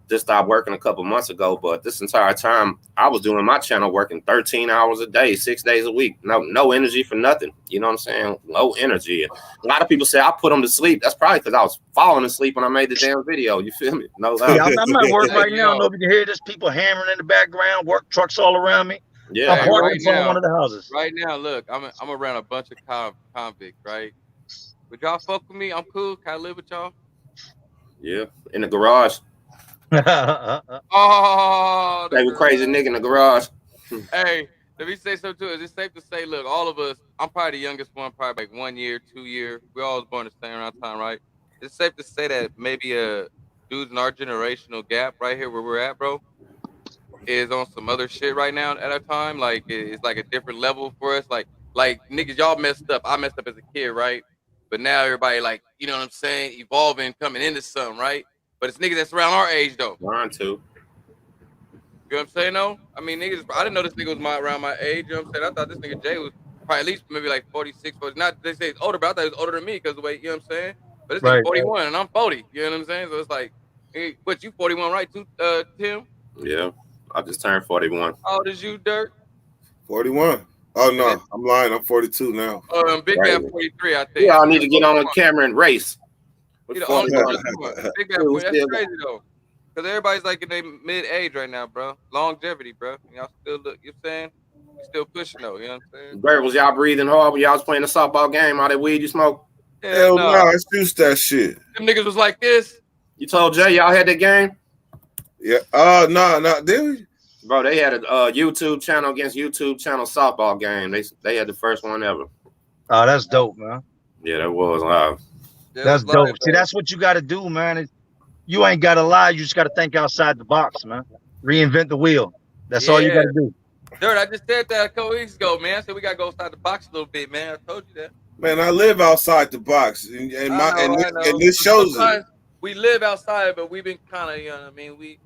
just stopped working a couple months ago, but this entire time I was doing my channel working 13 hours a day, 6 days a week. No energy for nothing. You know what I'm saying? Low energy. And a lot of people say I put them to sleep. That's probably because I was falling asleep when I made the damn video. You feel me? No lie. Yeah, I'm at work right now. I don't know if you can hear this. People hammering in the background. Work trucks all around me. Yeah, I'm parking in front of one of the houses. Right now, look, I'm around a bunch of convicts, right? Would y'all fuck with me? I'm cool. Can I live with y'all? Yeah, in the garage. Oh, Like a crazy nigga in the garage. Hey, let me say something too. Is it safe to say, look, all of us, I'm probably the youngest one, probably like 1 year, 2 year. We all was born the same around time, right? It's safe to say that maybe dudes in our generational gap right here where we're at, bro, is on some other shit right now at our time. Like it's like a different level for us. Like niggas, y'all messed up. I messed up as a kid, right? But now everybody like, you know what I'm saying, evolving, coming into something, right? But it's niggas that's around our age though. Mine too. You know what I'm saying? No, I mean niggas. I didn't know this nigga was around my age. You know what I'm saying? I thought this nigga Jay was probably at least maybe like 46, 40. Not they say he's older, but I thought he was older than me because the way, you know what I'm saying. But this nigga 41 and I'm 40. You know what I'm saying? So it's like, hey, what you 41, right? Too, Tim? Yeah, I just turned 41. How old is you, Dirk? 41. Oh no, I'm lying. I'm 42 now. Big man 43, I think. Yeah, I need to get on the camera and race. You the only one. Big man 40. That's crazy though. Because everybody's like in their mid-age right now, bro. Longevity, bro. Y'all still look, you know what I'm saying? You still pushing though, you know what I'm saying? Bert, was y'all breathing hard when y'all was playing the softball game? All that weed you smoke? Hell no, I juiced that shit. Them niggas was like this. You told Jay y'all had that game? Yeah. No, did we? Bro, they had a YouTube channel against YouTube channel softball game. They had the first one ever. Oh, that's dope, man. Yeah, that was live. That's dope. See, that's what you got to do, man. You ain't got to lie. You just got to think outside the box, man. Reinvent the wheel. That's all you got to do. Dirt, I just said that a couple weeks ago, man. I said we got to go outside the box a little bit, man. I told you that. Man, I live outside the box, and this shows it. We live outside, but we've been kind of, you know what I mean? We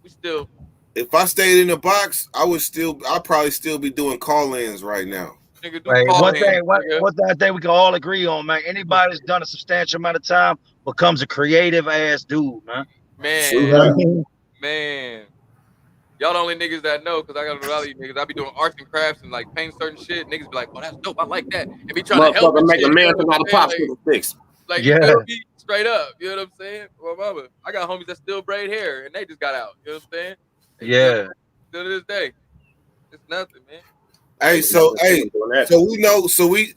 still. If I stayed in the box, I'd probably still be doing call-ins right now. Right. One thing I think we can all agree on, man. Anybody that's done a substantial amount of time becomes a creative ass dude, man. Man. Y'all the only niggas that know, because I got a lot of you niggas. I be doing arts and crafts and like paint certain shit. Niggas be like, oh, that's dope. I like that. And be trying to help. Make a man come out of popsicle sticks. Like, you know, straight up. You know what I'm saying? Well, mama, I got homies that still braid hair and they just got out. You know what I'm saying? Still to this day. It's nothing, man. Hey,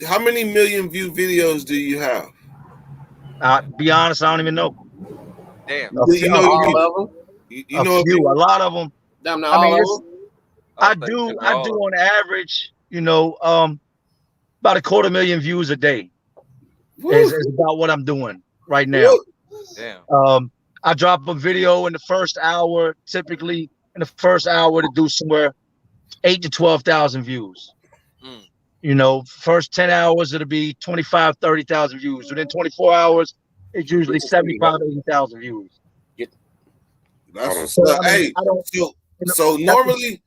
how many million view videos do you have? Be honest, I don't even know. Damn. A lot of them. I do on average, about 250,000 views a day. Is about what I'm doing right now. Damn. I drop a video in the first hour, typically in the first hour to do somewhere 8,000 to 12,000 views. First 10 hours, it'll be 25,000, 30,000 views. Within 24 hours, it's usually 75,000, 80,000 views. So normally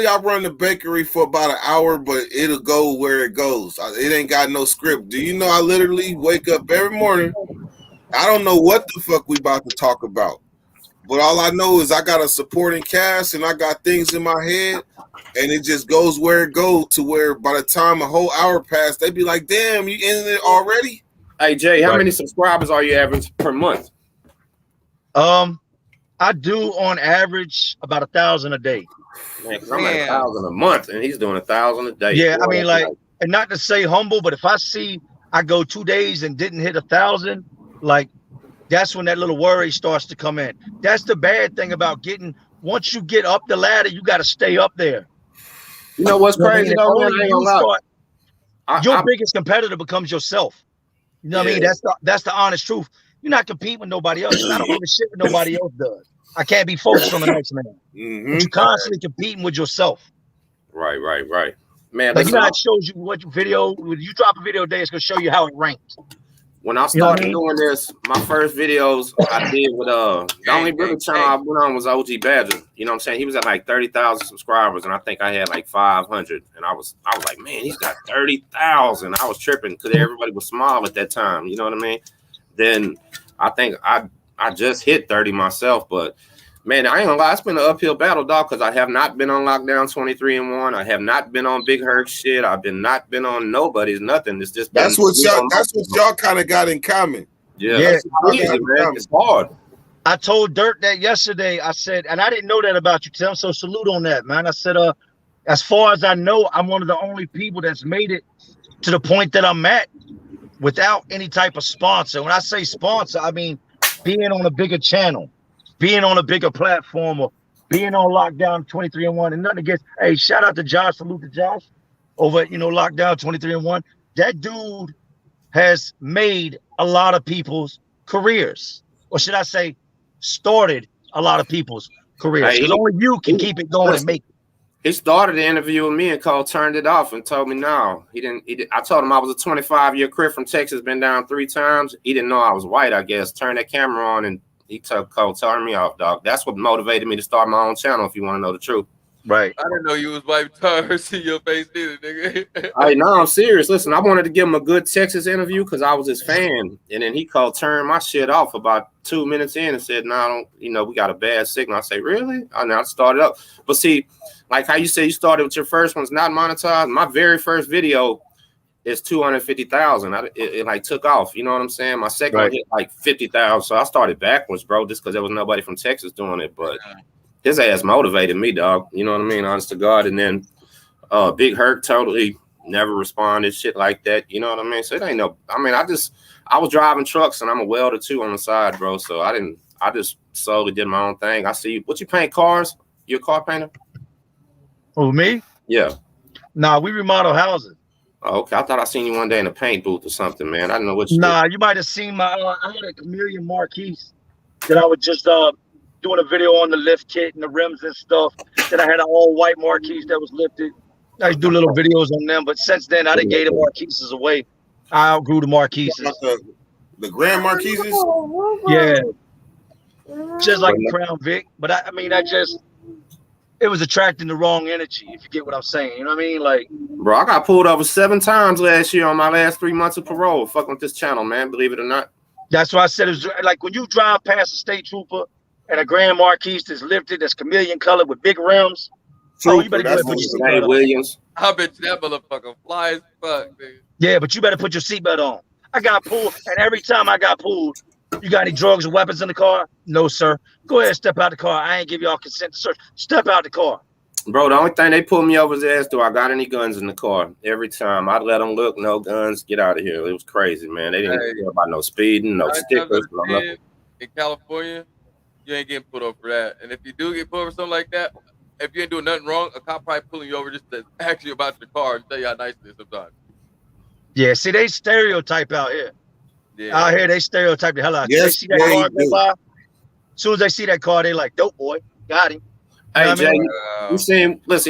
I run the bakery for about an hour, but it'll go where it goes. It ain't got no script. Do you know I literally wake up every morning? I don't know what the fuck we about to talk about, but all I know is I got a supporting cast and I got things in my head, and it just goes where it goes to where by the time a whole hour passed, they be like, "Damn, you in it already?" Hey Jay, how many subscribers are you average per month? I do on average about 1,000 a day. Man, 'cause I'm at 1,000 a month, and he's doing 1,000 a day. Yeah, I mean, like, and not to say humble, but if I see I go 2 days and didn't hit 1,000, like, that's when that little worry starts to come in. That's the bad thing about once you get up the ladder, you got to stay up there. You know what's crazy though, man? Your biggest competitor becomes yourself. You know what I mean? That's the honest truth. You're not competing with nobody else. I don't give a shit what nobody else does. I can't be focused on the next man. But you're constantly competing with yourself. Right. Man, Like, you listen, know, it shows you what video, when you drop a video a day, it's going to show you how it ranked. when I You know what started I mean? doing this, my first videos I did with the only really channel I went on was OG Badger. You know what I'm saying? He was at like 30,000 subscribers, and I think I had like 500. And I was like, man, he's got 30,000. I was tripping because everybody was small at that time. You know what I mean? Then I think I just hit 30 myself, but man, I ain't gonna lie, it's been an uphill battle, dog, because I have not been on Lockdown 23-1. I have not been on Big Herc shit. I've not been on nobody's nothing. It's just That's what y'all kind of got in common. Yeah, Yeah. that's not easy, man. It's hard. I told Dirt that yesterday. I said, and I didn't know that about you, Tim. So salute on that, man. I said, as far as I know, I'm one of the only people that's made it to the point that I'm at without any type of sponsor. When I say sponsor, I mean being on a bigger channel, being on a bigger platform, or being on Lockdown 23-1. And nothing against, hey, shout out to Josh, salute to Josh over at, Lockdown 23-1. That dude has made a lot of people's careers, or should I say started a lot of people's careers, because only you can keep it going and make it. He started the interview with me and Cole turned it off and told me no. He didn't. I told him I was a 25-year Crip from Texas, been down 3 times. He didn't know I was white, I guess. Turned that camera on and he told Cole, turn me off, dog. That's what motivated me to start my own channel, if you want to know the truth. Right. I didn't know you was white tar see your face either, nigga. Hey, no, I'm serious. Listen, I wanted to give him a good Texas interview because I was his fan. And then he called, turned my shit off about 2 minutes in and said, no, I don't, we got a bad signal. I say, really? And I started up. But see, like how you say you started with your first one's not monetized. My very first video is 250,000. It like took off. You know what I'm saying? My second one hit like 50,000. So I started backwards, bro, just because there was nobody from Texas doing it. But his ass motivated me, dog. You know what I mean? Honest to God. And then Big Herc totally never responded, shit like that. You know what I mean? So it ain't no, I was driving trucks and I'm a welder too on the side, bro. So I just slowly did my own thing. I see, what you paint cars? You a car painter? Oh, me? Yeah. Nah, we remodel houses. Oh, okay. I thought I seen you one day in a paint booth or something, man. I didn't know what you did. You might have seen my, I had a Chameleon Marquise that I was just doing a video on the lift kit and the rims and stuff. Then I had an all white Marquise that was lifted. I used to do little videos on them, but since then I didn't gave the Marquises away. I outgrew the Marquises. The Grand Marquises? Yeah. Just like a Crown Vic. But it was attracting the wrong energy, if you get what I'm saying. You know what I mean? Like, bro, I got pulled over 7 times last year on my last 3 months of parole. Fucking with this channel, man. Believe it or not. That's why I said it was like when you drive past a state trooper and a Grand Marquis that's lifted, that's chameleon color with big rims. You better go put your seatbelt Williams. I bet you that motherfucker fly as fuck, dude. Yeah, but you better put your seatbelt on. I got pulled, and every time I got pulled, you got any drugs or weapons in the car? No, sir. Go ahead, step out the car. I ain't give y'all consent to search. Step out the car. Bro, the only thing they pulled me over is ask, do I got any guns in the car? Every time I'd let them look, no guns, get out of here. It was crazy, man. They didn't care about no speeding, no stickers. No nothing. In California, you ain't getting pulled over for that. And if you do get pulled over for something like that, if you ain't doing nothing wrong, a cop probably pulling you over just to ask you about your car and tell you how nice it is sometimes. Yeah, see, they stereotype out here. Yeah. Out here, they stereotype the hell out. Yes, they see that car go by. As soon as they see that car, they like, dope boy, got him. Hey, Jay,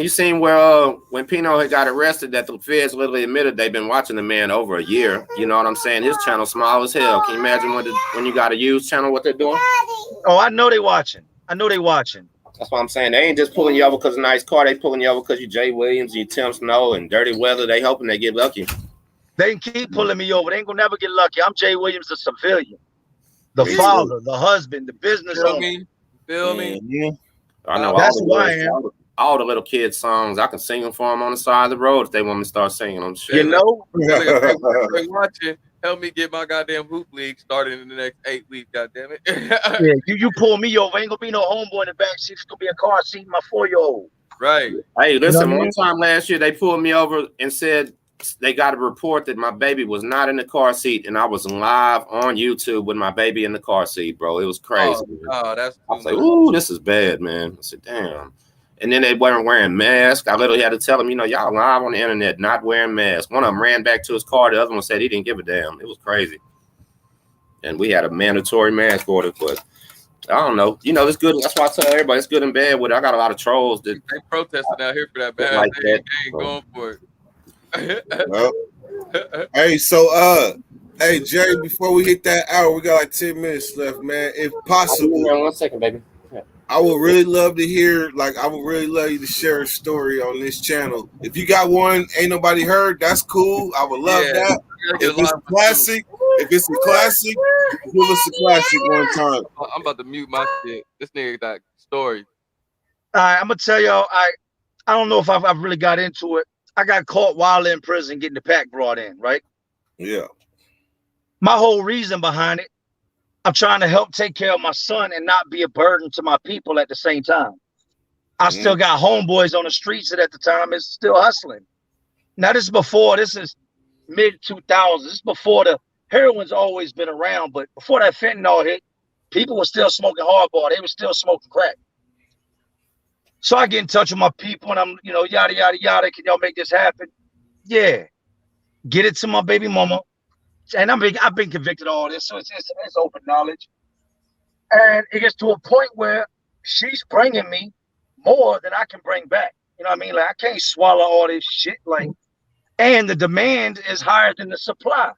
you seen where when Pino had got arrested, that the feds literally admitted they've been watching the man over a year. You know what I'm saying? His channel small as hell. Can you imagine when you got a used channel, what they're doing? Oh, I know they watching. That's what I'm saying. They ain't just pulling you over because of a nice car. They pulling you over because you Jay Williams, you Tim Snow, and Dirty Weather. They hoping they get lucky. They can keep pulling me over. They ain't gonna never get lucky. I'm Jay Williams, the civilian, the father, the husband, the business owner. Feel me? Yeah. I know that's who I am. All the little kids' songs. I can sing them for them on the side of the road if they want me to start singing them. Shit. You know? Hey, watching. Help me get my goddamn hoop league started in the next 8 weeks, goddamn it. Yeah, you pull me over, ain't gonna be no homeboy in the back seat. It's gonna be a car seat, my 4-year-old. Right. Hey, listen, one time last year they pulled me over and said they got a report that my baby was not in the car seat, and I was live on YouTube with my baby in the car seat, bro. It was crazy. Oh, that's I was like, ooh, this is bad, man. I said, damn. And then they weren't wearing masks. I literally had to tell them, y'all live on the internet, not wearing masks. One of them ran back to his car. The other one said he didn't give a damn. It was crazy. And we had a mandatory mask order, but I don't know. It's good. That's why I tell everybody it's good and bad with it. I got a lot of trolls that they protesting out here for that bad. Like they that. ain't going for it. Well, hey, so hey Jay, before we hit that hour, we got like 10 minutes left, man. If possible, 1 second, baby. I would really love to hear, like, I would really love you to share a story on this channel. If you got one, ain't nobody heard, that's cool. I would love that. If it's a classic, give us a classic one time. I'm about to mute my shit. This nigga got story. All right, I'm gonna tell y'all. I don't know if I've really got into it. I got caught while in prison getting the pack brought in, right? Yeah. My whole reason behind it, I'm trying to help take care of my son and not be a burden to my people at the same time. I still got homeboys on the streets that at the time is still hustling. Now this is mid 2000s. This is before the heroin's always been around, but before that fentanyl hit, people were still smoking hardball. They were still smoking crack. So I get in touch with my people and I'm, yada, yada, yada. Can y'all make this happen? Yeah. Get it to my baby mama. And I've been convicted of all this, so it's open knowledge. And it gets to a point where she's bringing me more than I can bring back. You know what I mean? Like, I can't swallow all this shit. Like, and the demand is higher than the supply.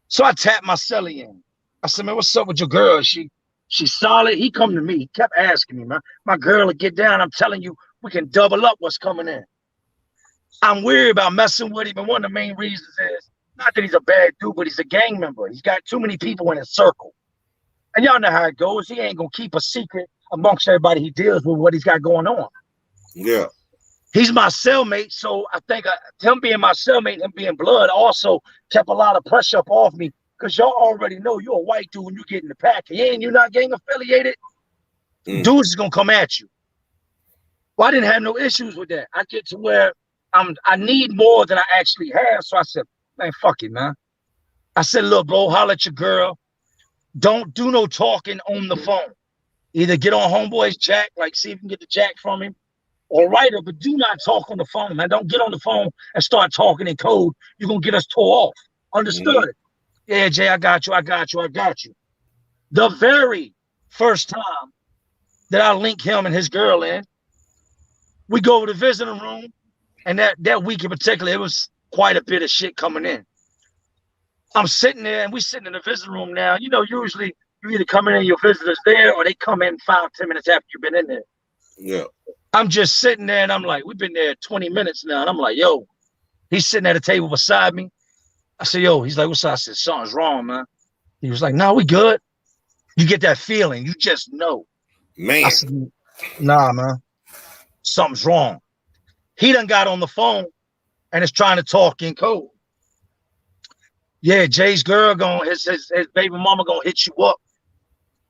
So I tapped my celly in. I said, man, what's up with your girl? She's solid. He come to me. He kept asking me, man. My girl will get down. I'm telling you, we can double up what's coming in. I'm weary about messing with him. And one of the main reasons is not that he's a bad dude, but he's a gang member. He's got too many people in his circle. And y'all know how it goes. He ain't going to keep a secret amongst everybody he deals with what he's got going on. Yeah. He's my cellmate, so I think him being my cellmate, him being blood, also kept a lot of pressure up off me because y'all already know you're a white dude when you get in the pack. You're not gang affiliated. Dudes is going to come at you. Well, I didn't have no issues with that. I get to where I need more than I actually have, so I said, man, fuck it, man. I said, look, bro, holler at your girl. Don't do no talking on the phone. Either get on homeboy's jack, like see if you can get the jack from him, or write her, but do not talk on the phone, man. Don't get on the phone and start talking in code. You're going to get us tore off. Understood? Yeah, Jay, I got you. The very first time that I link him and his girl in, we go over to the visiting room, and that week in particular, it was quite a bit of shit coming in. I'm sitting there, and we sitting in the visiting room now. Usually you either come in and your visitor's there, or they come in 5-10 minutes after you've been in there. Yeah. I'm just sitting there, and I'm like, we've been there 20 minutes now. And I'm like, yo, he's sitting at a table beside me. I said, yo, he's like, what's up? I said, something's wrong, man. He was like, no, we good. You get that feeling. You just know. Man. I said, nah, man. Something's wrong. He done got on the phone and is trying to talk in code. Yeah, Jay's girl his baby mama gonna hit you up.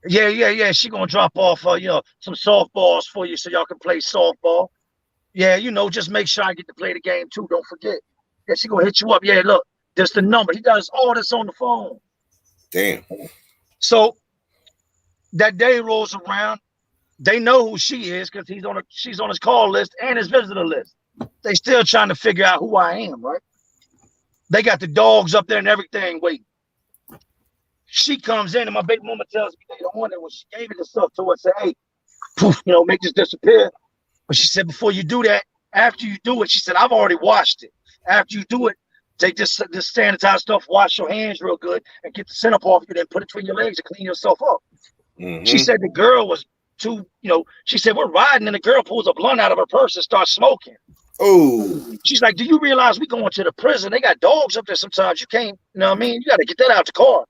Yeah. She gonna drop off some softballs for you so y'all can play softball. Yeah, just make sure I get to play the game too. Don't forget. Yeah, she gonna hit you up. Yeah, look, there's the number. He does all this on the phone. Damn. So that day rolls around. They know who she is because she's on his call list and his visitor list. They still trying to figure out who I am, right? They got the dogs up there and everything waiting. She comes in and my baby mama tells me later on that when she gave it the stuff to her, said, hey, poof, make this disappear. But she said, before you do that, after you do it, she said, I've already washed it. After you do it, take this sanitized stuff, wash your hands real good and get the scent up off you, then put it between your legs and clean yourself up. She said the girl was too, she said, we're riding and the girl pulls a blunt out of her purse and starts smoking. Oh. She's like, do you realize we going to the prison? They got dogs up there sometimes. You can't, you know what I mean? You got to get that out the car.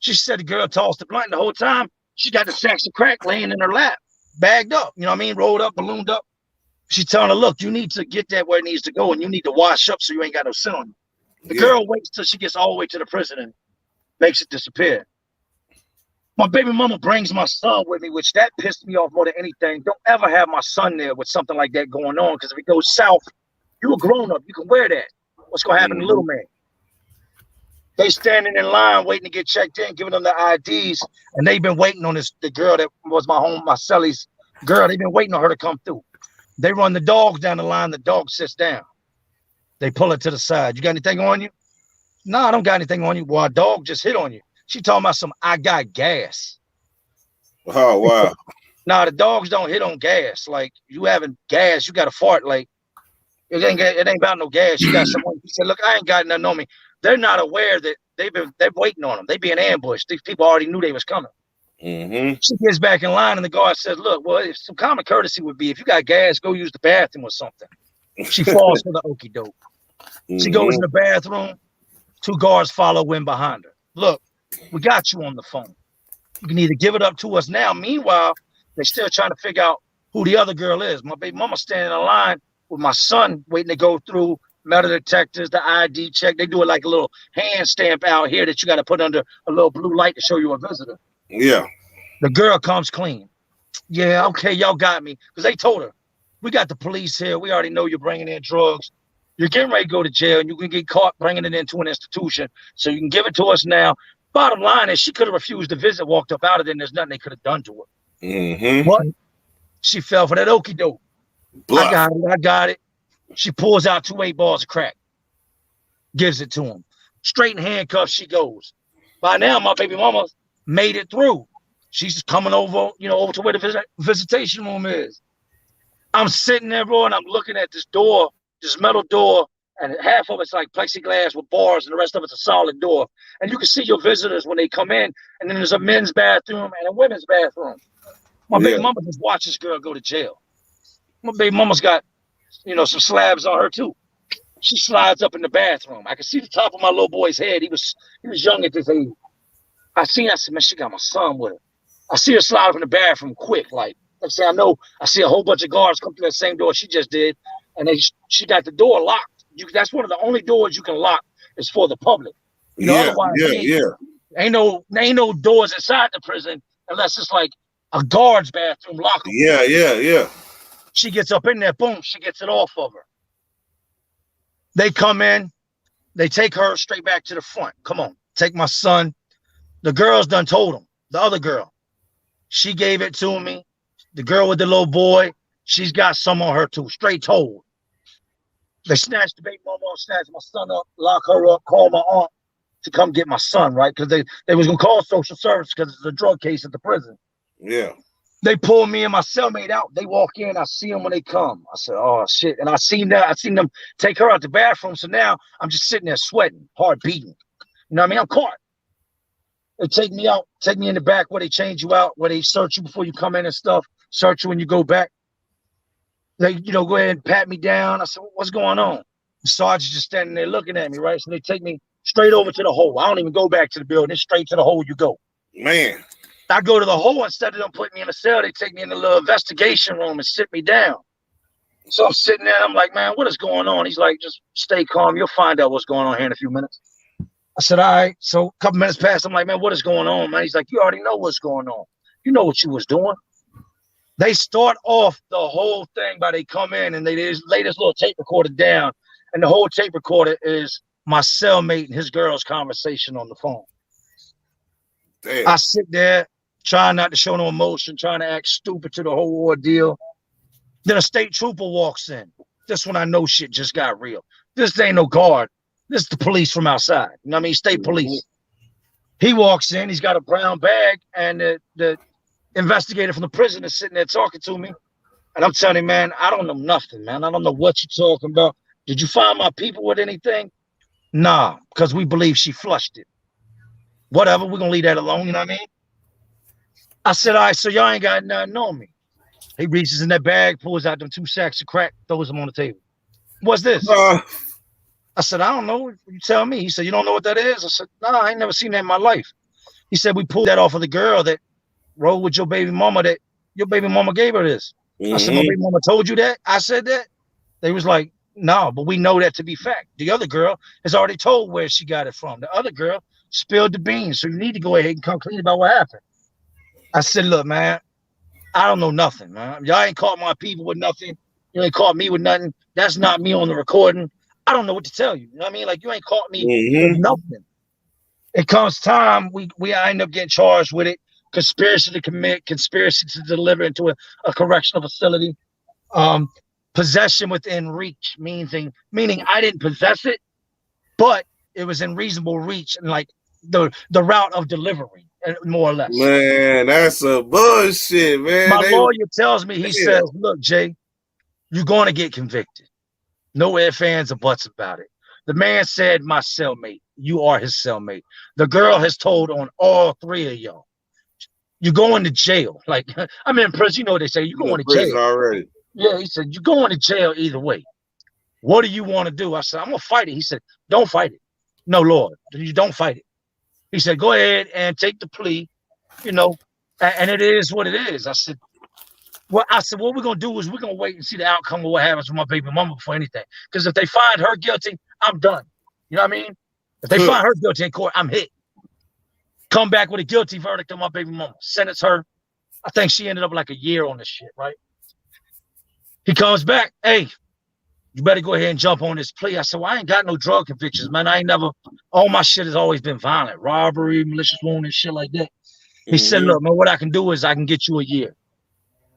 She said the girl tossed the blunt the whole time. She got the sacks of crack laying in her lap, bagged up, you know what I mean? Rolled up, ballooned up. She telling her, look, you need to get that where it needs to go and you need to wash up so you ain't got no sin on you. The girl waits till she gets all the way to the prison and makes it disappear. My baby mama brings my son with me, which that pissed me off more than anything. Don't ever have my son there with something like that going on, because if it goes south, you a grown up. You can wear that. What's going to happen to little man? They standing in line waiting to get checked in, giving them the IDs, and they've been waiting on the girl that was my celly's girl. They've been waiting on her to come through. They run the dogs down the line. The dog sits down. They pull her to the side. You got anything on you? No, I don't got anything on you. Well, a dog just hit on you. She talking about I got gas. Oh, wow. Nah, the dogs don't hit on gas. Like, you having gas, you got to fart. Like, It ain't about no gas. She got someone. He said, look, I ain't got nothing on me. They're not aware that they're waiting on them. They being ambushed. These people already knew they was coming. Mm-hmm. She gets back in line, and the guard says, look, well, if some common courtesy would be if you got gas, go use the bathroom or something. She falls for the okie doke. She goes in the bathroom. 2 guards follow in behind her. Look, we got you on the phone. You can either give it up to us now. Meanwhile, they're still trying to figure out who the other girl is. My baby mama standing in line with my son waiting to go through metal detectors, the ID check. They do it like a little hand stamp out here that you got to put under a little blue light to show you a visitor. Yeah. The girl comes clean. Yeah, okay, y'all got me. Because they told her, we got the police here. We already know you're bringing in drugs. You're getting ready to go to jail, and you can get caught bringing it into an institution. So you can give it to us now. Bottom line is she could have refused to visit, walked up out of it, and there's nothing they could have done to her. Mm-hmm. But she fell for that okie doke. I got it. She pulls out 2 8 balls of crack. Gives it to him. Straight in handcuffs she goes. By now, my baby mama made it through. She's just coming over, over to where the visitation room is. I'm sitting there, bro, and I'm looking at this door, this metal door, and half of it's like plexiglass with bars, and the rest of it's a solid door. And you can see your visitors when they come in, and then there's a men's bathroom and a women's bathroom. My baby mama just watched this girl go to jail. My baby mama's got, some slabs on her too. She slides up in the bathroom. I can see the top of my little boy's head. He was young at this age. I said, man, she got my son with her. I see her slide up in the bathroom quick. Like I see a whole bunch of guards come through that same door she just did. And she got the door locked. That's one of the only doors you can lock is for the public. Otherwise, ain't no doors inside the prison unless it's like a guard's bathroom locker. Yeah. She gets up in there, boom, she gets it off of her. They come in, they take her straight back to the front. Come on, take my son. The girl's done told him, the other girl. She gave it to me. The girl with the little boy, she's got some on her too, straight told. They snatched the baby mama, snatched my son up, lock her up, call my aunt to come get my son, right? Because they was gonna call social service because it's a drug case at the prison. Yeah. They pull me and my cellmate out. They walk in. I see them when they come. I said, "Oh shit!" And I seen them take her out the bathroom. So now I'm just sitting there sweating, heart beating. You know what I mean? I'm caught. They take me out, take me in the back where they change you out, where they search you before you come in and stuff. Search you when you go back. They, go ahead and pat me down. I said, "What's going on?" The sergeant's just standing there looking at me, right? So they take me straight over to the hole. I don't even go back to the building. It's straight to the hole you go. Man. I go to the hole instead of them putting me in a cell. They take me in the little investigation room and sit me down. So I'm sitting there and I'm like, "Man, what is going on?" He's like, "Just stay calm. You'll find out what's going on here in a few minutes." I said, "All right." So a couple minutes passed. I'm like, "Man, what is going on, man?" He's like, "You already know what's going on. You know what you was doing." They start off the whole thing by they come in and they just lay this little tape recorder down. And the whole tape recorder is my cellmate and his girl's conversation on the phone. Damn. I sit there trying not to show no emotion, trying to act stupid to the whole ordeal. Then a state trooper walks in. This when I know shit just got real. This ain't no guard. This is the police from outside. You know what I mean? State police. He walks in. He's got a brown bag, and the investigator from the prison is sitting there talking to me. And I'm telling him, "Man, I don't know nothing, man. I don't know what you're talking about. Did you find my people with anything?" "Nah, because we believe she flushed it." "Whatever, we're going to leave that alone," you know what I mean? I said, "All right, so y'all ain't got nothing on me." He reaches in that bag, pulls out them 2 sacks of crack, throws them on the table. "What's this?" I said, "I don't know. You tell me." He said, "You don't know what that is?" I said, "Nah, I ain't never seen that in my life." He said, "We pulled that off of the girl that rode with your baby mama, that your baby mama gave her this." I said, "My baby mama told you that?" I said that. They was like, "No, but we know that to be fact. The other girl has already told where she got it from. The other girl spilled the beans, so you need to go ahead and come clean about what happened." I said, "Look, man, I don't know nothing, man. Y'all ain't caught my people with nothing. You ain't caught me with nothing. That's not me on the recording. I don't know what to tell you. You know what I mean? Like, you ain't caught me with nothing." It comes time, we end up getting charged with it. Conspiracy to commit, conspiracy to deliver into a correctional facility. Possession within reach, meaning I didn't possess it, but it was in reasonable reach and like the route of delivery, more or less. Man, that's a bullshit, man. My lawyer tells me, he says, "Look, Jay, you're going to get convicted. No ifs, ands, or buts about it. The man said, my cellmate. You are his cellmate. The girl has told on all three of y'all. You're going to jail. Like, I'm in prison. You know what they say. You're You going in to prison jail. already. Yeah, he said, you're going to jail either way. What do you want to do? I said, I'm going to fight it. He said, don't fight it. No, Lord, you don't fight it. He said, go ahead and take the plea, you know, and it is what it is. I said, what we're going to do is we're going to wait and see the outcome of what happens with my baby mama before anything. Because if they find her guilty, I'm done. You know what I mean? If they find her guilty in court, I'm hit. Come back with a guilty verdict on my baby mama. Sentence her. I think she ended up like a year on this shit, right? He comes back, hey, you better go ahead and jump on this plea. I said, well, I ain't got no drug convictions, man. I ain't never, all my shit has always been violent, robbery, malicious wound, and shit like that. He said, look, man, what I can do is I can get you a year.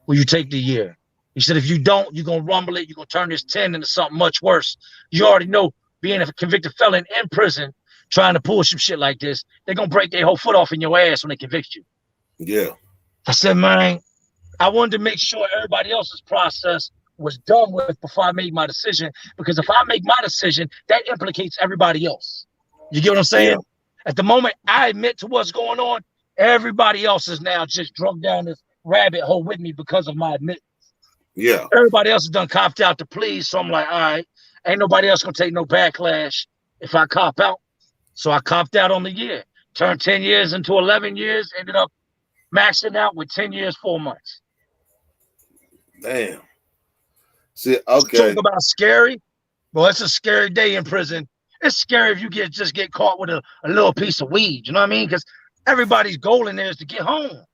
Will you take the year? He said, if you don't, you're going to rumble it. You're going to turn this 10 into something much worse. You already know being a convicted felon in prison, trying to pull some shit like this, they're going to break their whole foot off in your ass when they convict you. Yeah. I said, man, I wanted to make sure everybody else's process was done with before I made my decision, because if I make my decision, that implicates everybody else. You get what I'm saying? Yeah. At the moment I admit to what's going on, everybody else is now just drunk down this rabbit hole with me because of my admittance. Yeah. Everybody else has done copped out to please, so I'm like, all right, ain't nobody else gonna take no backlash if I cop out. So I copped out on the year, turned 10 years into 11 years, ended up maxing out with 10 years, 4 months. Damn. See, okay. Talk about scary. Well, it's a scary day in prison. It's scary if you just get caught with a little piece of weed. You know what I mean? Because everybody's goal in there is to get home.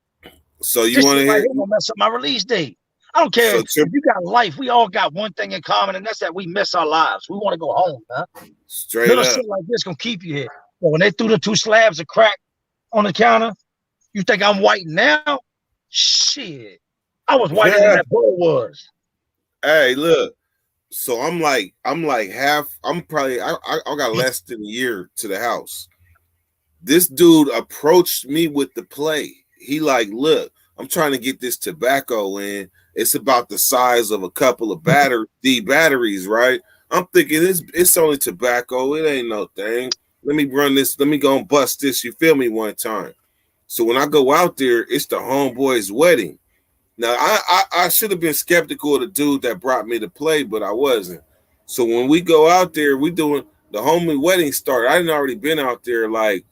So you want to hear? Gonna mess up my release date. I don't care if you got life. We all got one thing in common, and that's that we miss our lives. We want to go home, huh? Straight little up. Shit like this gonna keep you here. But when they threw the 2 slabs of crack on the counter, you think I'm white now? Shit, I was whiter than that boy was. Hey, look. So I'm like half. I got less than a year to the house. This dude approached me with the play. He like, look, I'm trying to get this tobacco in. It's about the size of a couple of batteries, right? I'm thinking it's only tobacco. It ain't no thing. Let me run this. Let me go and bust this. You feel me one time. So when I go out there, it's the homeboy's wedding. Now, I should have been skeptical of the dude that brought me to play, but I wasn't. So when we go out there, we doing the homie wedding start. I didn't already been out there like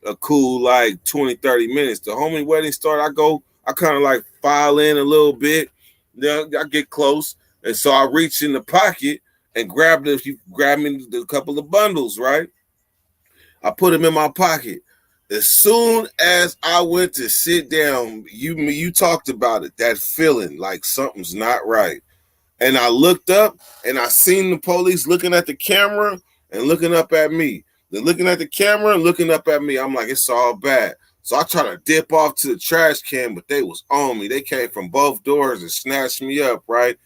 a cool like 20, 30 minutes. The homie wedding start, I kind of like file in a little bit. Then I get close. And so I reach in the pocket and grab me a couple of bundles, right? I put them in my pocket. As soon as I went to sit down, you talked about it, that feeling like something's not right. And I looked up and I seen the police looking at the camera and looking up at me. They're looking at the camera and looking up at me. I'm like, it's all bad. So I try to dip off to the trash can, but they was on me. They came from both doors and snatched me up, right?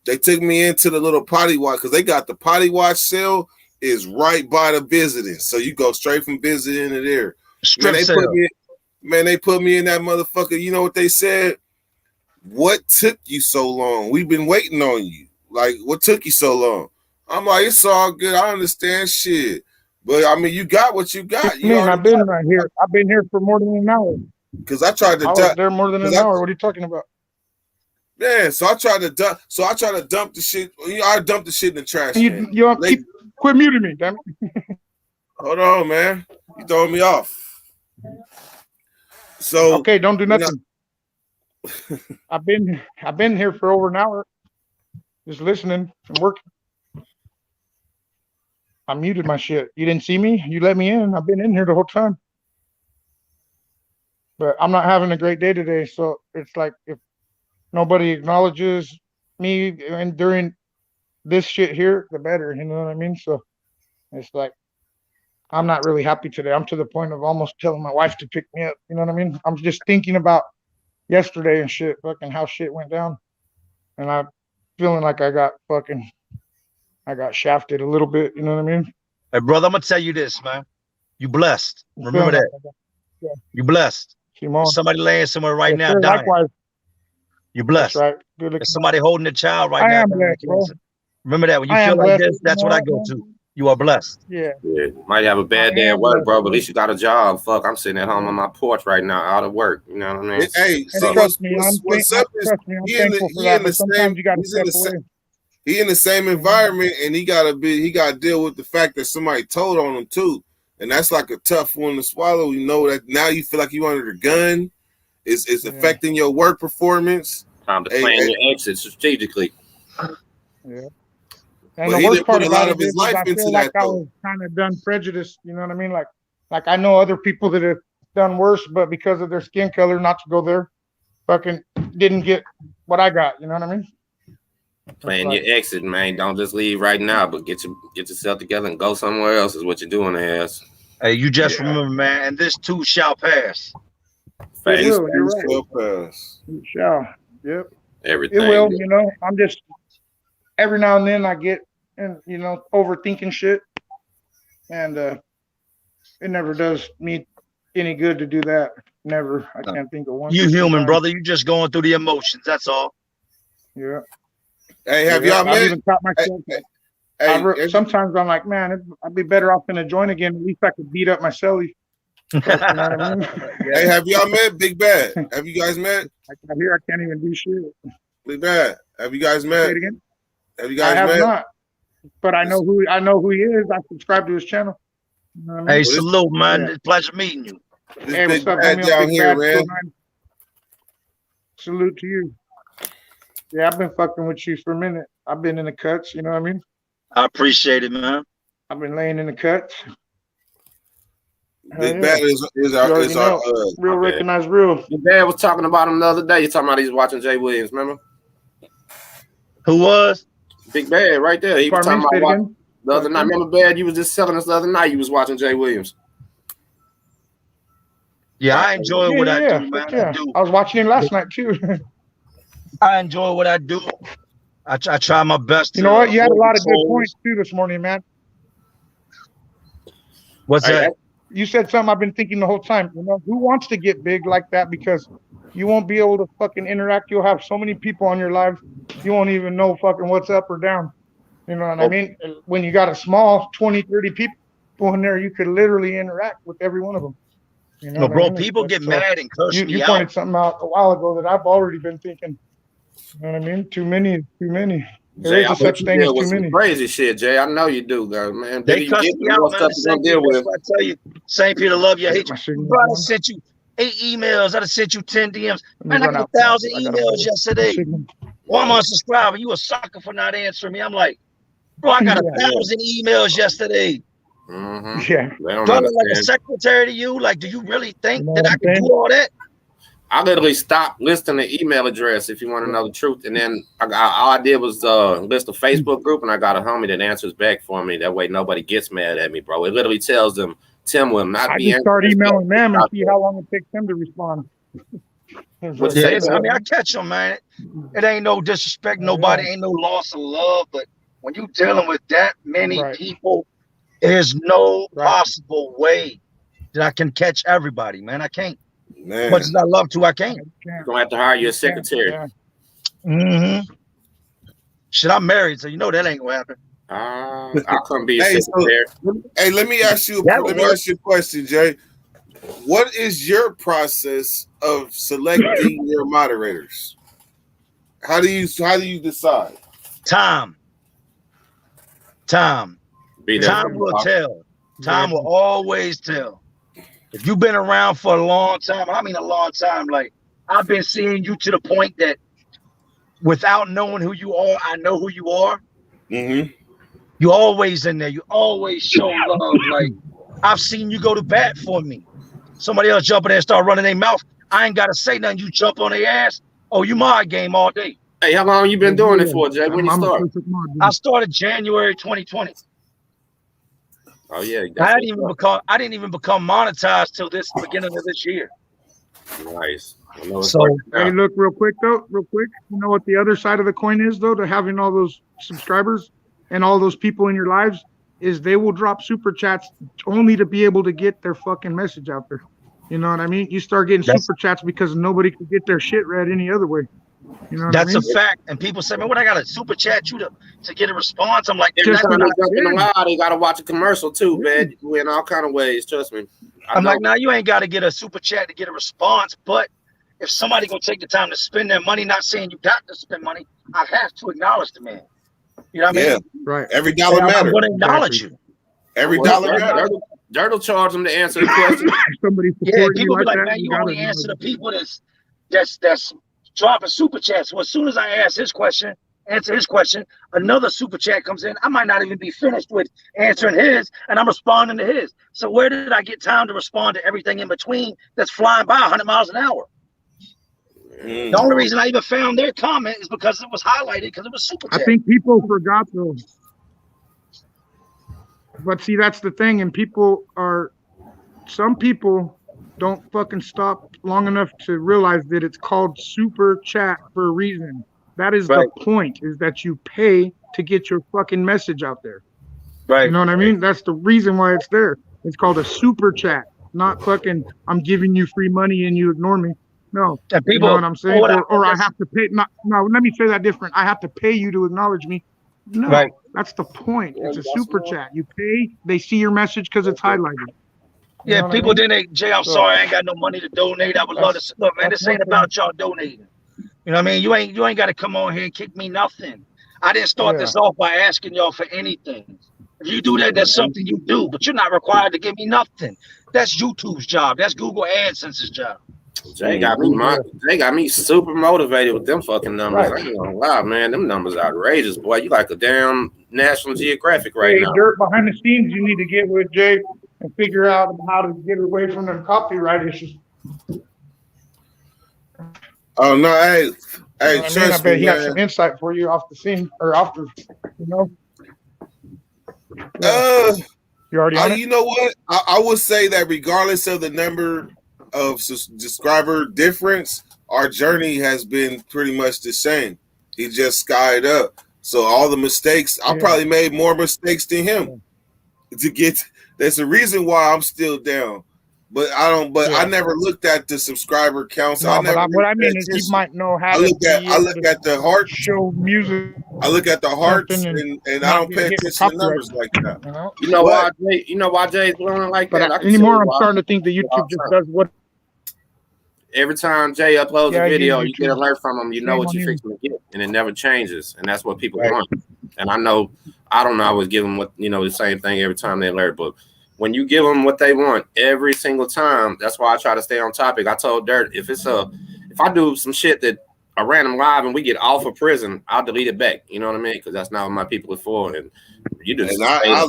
They took me into the little potty wash because they got the potty wash cell is right by the visiting. So you go straight from visiting to there. They put me in that motherfucker. You know what they said? What took you so long? We've been waiting on you. Like, what took you so long? I'm like, it's all good. I understand shit. But I mean, you got what you got. I've been right here. I've been here for more than an hour. Because I tried to was there more than an hour. What are you talking about? Yeah, so I tried to dump. So I tried to dump the shit. I dumped the shit in the trash can. You quit muting me, damn it. Hold on, man. You throwing me off. So okay, don't do nothing. I've been here for over an hour, just listening and working. I muted my shit. You didn't see me? You let me in. I've been in here the whole time. But I'm not having a great day today, so it's like if nobody acknowledges me and during this shit here, the better. You know what I mean? So it's like I'm not really happy today. I'm to the point of almost telling my wife to pick me up. You know what I mean? I'm just thinking about yesterday and shit, fucking how shit went down. And I'm feeling like I got shafted a little bit. You know what I mean? Hey, brother, I'm going to tell you this, man. You blessed. Remember that. Yeah. You blessed. Simone. Somebody laying somewhere right now sure, dying. Likewise. You blessed. That's right. Good. There's somebody holding a child right now. I am blessed, bro. Remember that when you I feel am like blessed, this, you that's know what I what, go man? to. You are blessed. Yeah. Yeah, might have a bad I day at am work, blessed, bro, but at bro. least you got a job. Fuck, I'm sitting at home on my porch right now, out of work. You know what I mean? Hey, And see So, trust me, what's up is trust me, I'm he in thankful for he that. in the But sometimes same you got to he's in step the away. same he in the same environment, and he got to deal with the fact that somebody told on him too, and that's like a tough one to swallow. You know that now you feel like you under the gun. It's Yeah. affecting your work performance. time to Hey, plan hey, your exit strategically. Yeah. And but the he worst didn't part put a about lot it of his is life I into feel like that I though. was kind of done prejudiced. You know what I mean? Like I know other people that have done worse, but because of their skin color, not to go there, fucking didn't get what I got. You know what I mean? It's Plan like, your exit, man. Don't just leave right now, but get yourself together and go somewhere else is what you're doing ass. Hey, you just yeah, remember, man, and this too shall pass. it Facts. This will. You're right. shall pass. It shall. Yep. Everything. It will. You know, I'm just every now and then I get and overthinking shit, and it never does me any good to do that. Never. I can't think of one. You human, time. brother. You just going through the emotions. That's all. Yeah. Hey, have Yeah, y'all I've met? even taught myself. Hey, Sometimes I'm like, man, I'd be better off in a joint again. At least I could beat up my celly. You know what I mean? hey, have y'all met? Big Bad. Have you guys met? I got here, I can't even do shit. Big Bad. Have you guys Say met? it again. Have you I guys have met? not, but I know who he is. I subscribe to his channel. You know what I mean? Hey, salute, man. Yeah. It's a pleasure meeting you. This Hey, Big what's up, Bad homie? I'm down Big here, Bad, man. 209. Salute to you. Yeah, I've been fucking with you for a minute. I've been in the cuts. You know what I mean? I appreciate it, man. I've been laying in the cuts. Big Bad is You our already know. Real Okay. recognize real. Your dad was talking about him the other day. You talking about he's watching Jay Williams, remember? Who was? Big Bad right there. He was Pardon me, talking say it about again. the other night. Remember, Bad, you was just telling us the other night you was watching Jay Williams. Yeah, I enjoy what I do, man. Yeah. I do. I was watching him last night too. I enjoy what I do. I try my best to. You know what? You had a avoid lot the of good trolls. points too this morning, man. What's that? You said something I've been thinking the whole time. You know, who wants to get big like that? Because you won't be able to fucking interact. You'll have so many people on your live, you won't even know fucking what's up or down. You know what I mean? When you got a small 20, 30 people in there, you could literally interact with every one of them. You know No, what I bro, mean? people get mad and curse me You out. pointed something out a while ago that I've already been thinking. You know what I mean? Too many. There Jay, is I a such bet you thing as deal with too some many. crazy shit, Jay. I know you do, though, man. They Bigger you cuss get, me the out, more man. stuff The you're same gonna deal people. with. That's why I tell you, St. Peter love you, I hate My you. signal Bro, I on. done sent you 8 emails. I done sent you 10 DMs. Let me Man, I run got out. 1,000 I gotta emails move. yesterday. Signal. Well, I'm unsubscribing. You a sucker for not answering me. I'm like, bro, I got 1,000 emails yesterday. Mm-hmm. Yeah. They don't Do I look like a understand. secretary to you? Like, do you really think You know that what I I'm can do saying? all that? I literally stopped listing the email address if you want to know the truth. And then all I did was list a Facebook group, and I got a homie that answers back for me. That way nobody gets mad at me, bro. It literally tells them Tim will not I be just start answering. emailing them and see how long it takes them to respond. What's Yeah, that? I mean, I catch them, man. It ain't no disrespect, nobody, ain't no loss of love. But when you dealing with that many people, there's no possible way that I can catch everybody, man. I can't. Man. As much as I love to, I can't. You're gonna have to hire your secretary. Mm-hmm. Shit, I'm married, so you know that ain't gonna happen. I couldn't be your Hey, secretary. Hey, let me ask you a question, Jay. What is your process of selecting your moderators? How do you decide? Time will tell. Time will always tell. If you've been around for a long time, I mean a long time, like I've been seeing you to the point that without knowing who you are, I know who you are. Mm-hmm. You're always in there. You always show love. Like I've seen you go to bat for me. Somebody else jump in there and start running their mouth. I ain't got to say nothing. You jump on their ass. Oh, you my game all day. Hey, how long you been doing it for, Jay? When you start? I started January 2020. Oh yeah, I didn't even become monetized till this beginning of this year. Nice. Hey, look, real quick. You know what the other side of the coin is, though, to having all those subscribers and all those people in your lives is they will drop super chats only to be able to get their fucking message out there. You know what I mean? You start getting super chats because nobody could get their shit read any other way. You know what That's I a mean? fact. And people say, man, what I got to super chat you to get a response? I'm like, Every that's time they not jump in the it. live, they gotta watch a commercial too, man. In all kind of ways, trust me. I'm like, nah, you ain't got to get a super chat to get a response. But if somebody gonna take the time to spend their money, not saying you got to spend money, I have to acknowledge the man. You know what I Yeah. mean? Right. Every dollar I'm matters. gonna acknowledge you. Every Well, dollar matters. Dirt will charge them to answer the question. Somebody Yeah, supporting you people be like like, that, man, you gotta only acknowledge answer the it. people that's dropping super chats. Well, as soon as I answer his question, another super chat comes in. I might not even be finished with answering his, and I'm responding to his. So where did I get time to respond to everything in between that's flying by 100 miles an hour? The only reason I even found their comment is because it was highlighted because it was super I chat. think people forgot though. But see, that's the thing, and some people don't fucking stop long enough to realize that it's called super chat for a reason. That is Right. the point, is that you pay to get your fucking message out there. Right. You know what I mean? That's the reason why it's there. It's called a super chat, not fucking I'm giving you free money and you ignore me. No. And You people, know what I'm saying? what Or I have to pay. No, let me say that different. I have to pay you to acknowledge me. No, Right. that's the point. It's a super chat. You pay, they see your message because it's highlighted. You Yeah, know what I people mean? didn't. Jay, I'm So- sorry, I ain't got no money to donate. I would love to. Look, man, that's this ain't one about y'all donating. You know what I mean? You ain't got to come on here and kick me nothing. I didn't start Yeah. this off by asking y'all for anything. If you do that, that's something you do, but you're not required to give me nothing. That's YouTube's job. That's Google AdSense's job. Jay got me super motivated with them fucking numbers. I ain't gonna lie, man. Them numbers outrageous, boy. You like a damn National Geographic right Hey, now. Dirt, behind the scenes, you need to get with Jay and figure out how to get away from them copyright issues. Oh no, hey, You know what I mean? I trust bet me, he got man. some insight for you off the scene or off the, you know. You already on it? You know what? I would say that regardless of the number of subscriber difference, our journey has been pretty much the same. He just skied up. So all the mistakes, I probably made more mistakes than him to get. There's a reason why I'm still down. But I don't. But I never looked at the subscriber counts. No, I never. but what I mean is you might know how I look to at. I look at the heart. show music. I look at the hearts, something and I not don't get pay hit with attention to copyright. numbers like that. You know But- why Jay? You know why Jay's blowing like But that? I can anymore, tell you I'm why. starting to think that YouTube just does what. Every time Jay uploads Yeah, a video, you you get an alert from him. You know Shame what on you're you. fixing to get, and it never changes. And that's what people want. And I know I don't always give them the same thing every time they alert, but when you give them what they want every single time, that's why I try to stay on topic. I told Dirt if I do some shit that a random live and we get off of prison, I'll delete it back. You know what I mean? Because that's not what my people are for. And you just And I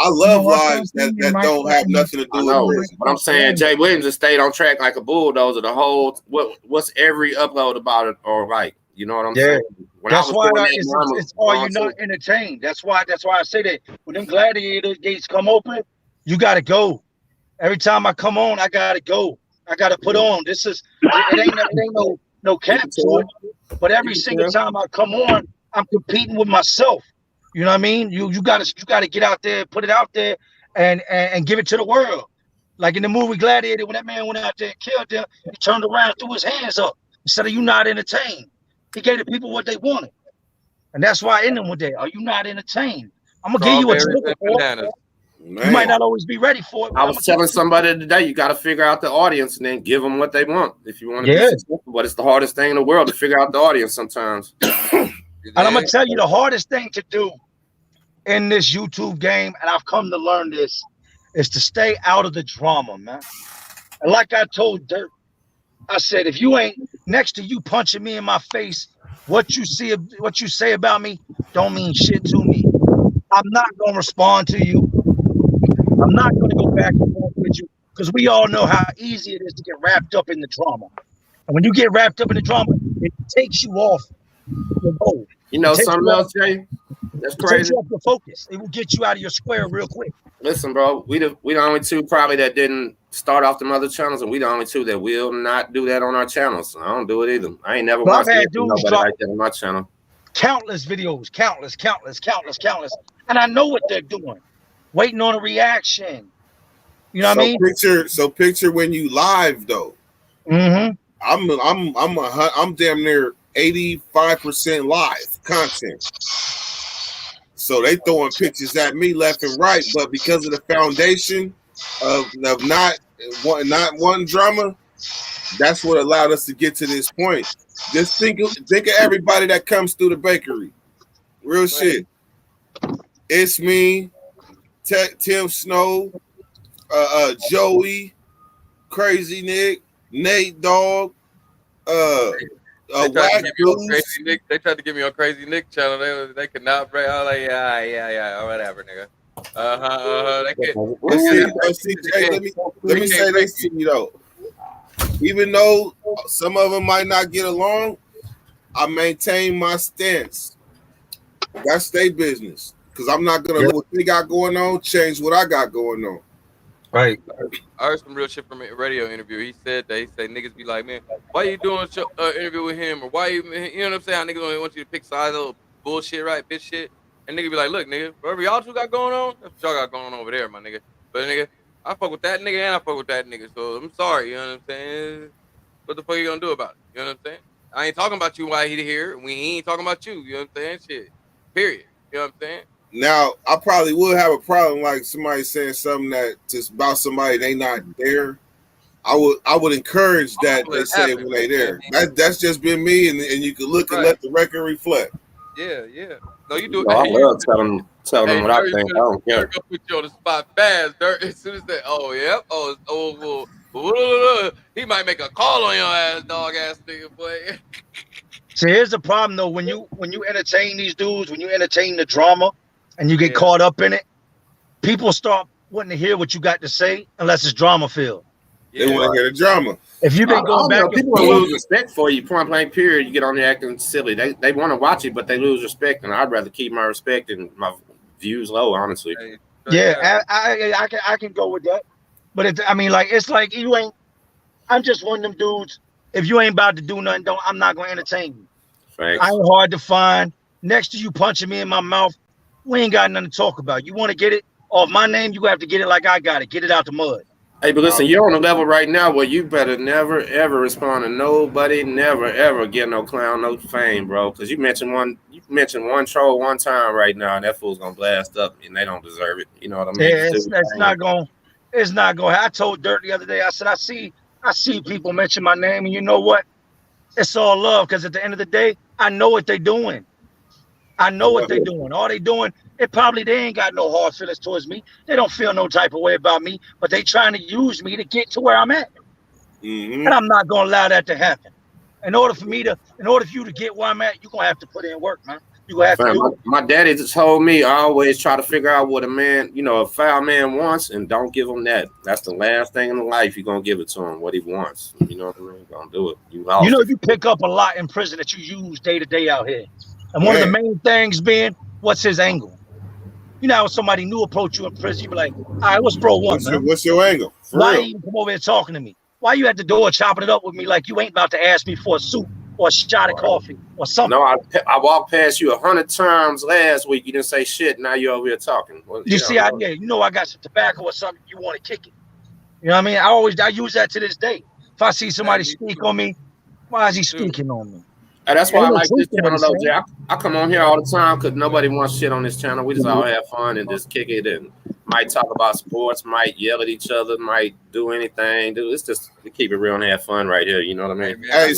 love lives that don't have nothing to do with prison. But I'm saying Jay Williams just stayed on track like a bulldozer. The whole what's every upload about it or like, you know what I'm saying? When That's why it's are you not entertained? That's why I say that when them gladiator gates come open, you gotta go. Every time I come on, I gotta go. I gotta put on. It ain't no cap to it. But every single time I come on, I'm competing with myself. You know what I mean? You gotta get out there, put it out there, and give it to the world. Like in the movie Gladiator, when that man went out there and killed them, he turned around, threw his hands up instead of you not entertained. He gave the people what they wanted, and that's why I end them with that. Are you not entertained? I'm gonna give you what you're looking for. You might not always be ready for it. I was telling somebody today, you got to figure out the audience and then give them what they want if you want to be successful. But it's the hardest thing in the world to figure out the audience sometimes. And I'm gonna tell you the hardest thing to do in this YouTube game, and I've come to learn this, is to stay out of the drama, man. And like I told Dirt, I said, if you ain't next to you punching me in my face, what you say about me don't mean shit to me. I'm not gonna respond to you. I'm not gonna go back and forth with you because we all know how easy it is to get wrapped up in the drama. And when you get wrapped up in the drama, it takes you off your goal. You know something else, Jay? That's crazy. It takes you off your focus. It will get you out of your square real quick. Listen, bro, we the only two probably that didn't start off them other channels, and we the only two that will not do that on our channels. I don't do it either. I ain't never watched nobody like that on my channel. Countless videos, countless. And I know what they're doing. Waiting on a reaction. You know what I mean? Picture when you live though. Mm-hmm. I'm damn near 85% live content. So they throwing pictures at me left and right, but because of the foundation of not one drama, that's what allowed us to get to this point. Just think of everybody that comes through the bakery. Real shit. It's me, Tim Snow, Joey, Crazy Nick, Nate Dogg, Whack Goose. They tried to get me on Crazy Nick channel. They could not break. I was like, yeah, whatever, nigga. Let me say this to you though. Even though some of them might not get along, I maintain my stance. That's their business. Because I'm not gonna let what they got going on change what I got going on. Right. I heard some real shit from a radio interview. He said niggas be like, man, why you doing an interview with him? Or why you know what I'm saying? How niggas only want you to pick sides of bullshit, right? Bitch shit. And nigga be like, look, nigga, whatever y'all two got going on, that's what y'all got going on over there, my nigga. But nigga, I fuck with that nigga and I fuck with that nigga. So I'm sorry, you know what I'm saying? What the fuck you gonna do about it? You know what I'm saying? I ain't talking about you while he here. We ain't talking about you. You know what I'm saying? Shit. Period. You know what I'm saying? Now, I probably would have a problem like somebody saying something that just about somebody they not there. I would encourage that they say when they there. That's just been me, and you can look and let the record reflect. Yeah. No, you do. No, I love telling them what I think. I don't care. Gonna put you on the spot fast, Dirt. As soon as they, well, he might make a call on your ass, dog ass nigga, boy. So here's the problem though, when you entertain these dudes, when you entertain the drama and you get caught up in it, people start wanting to hear what you got to say unless it's drama filled. They want to hear the drama. If you've been going back, people lose respect for you. Point blank, period. You get on there acting silly. They want to watch it, but they lose respect, and I'd rather keep my respect and my views low. Honestly. Yeah, I can go with that. But it's like you ain't. I'm just one of them dudes. If you ain't about to do nothing, I'm not gonna entertain you. Thanks. I ain't hard to find. Next to you punching me in my mouth, we ain't got nothing to talk about. You want to get it off my name? You have to get it like I got it. Get it out the mud. Hey, but listen, you're on a level right now where you better never ever respond to nobody, never ever get no clown, no fame, bro. Because you mentioned one troll one time right now, and that fool's gonna blast up, and they don't deserve it. You know what I mean? Yeah, it's not going. I told Dirt the other day. I said I see people mention my name, and you know what? It's all love, because at the end of the day, I know what they're doing. All they doing, they ain't got no hard feelings towards me. They don't feel no type of way about me, but they trying to use me to get to where I'm at. And I'm not gonna allow that to happen. In order for you to get where I'm at, you're gonna have to put in work, man. You gonna have to do it. My daddy just told me I always try to figure out what a foul man wants, and don't give him that. That's the last thing in life you're gonna give it to him, what he wants. You know what I mean? Don't do it. You pick up a lot in prison that you use day to day out here. And one of the main things being, what's his angle? You know, when somebody new approach you in prison, you be like, all right, what's bro want, man? What's your angle? Why you even come over here talking to me? Why you at the door chopping it up with me like you ain't about to ask me for a soup or a shot of coffee or something? No, I walked past you 100 times last week. You didn't say shit. Now you're over here talking. Well, I got some tobacco or something. You want to kick it? You know what I mean? I use that to this day. If I see somebody speak on me, why is he speaking on me? And that's why I like this channel, though, Jay. I come on here all the time because nobody wants shit on this channel. We just all have fun and just kick it and might talk about sports, might yell at each other, might do anything. It's just we keep it real and have fun right here. You know what I mean? Hey,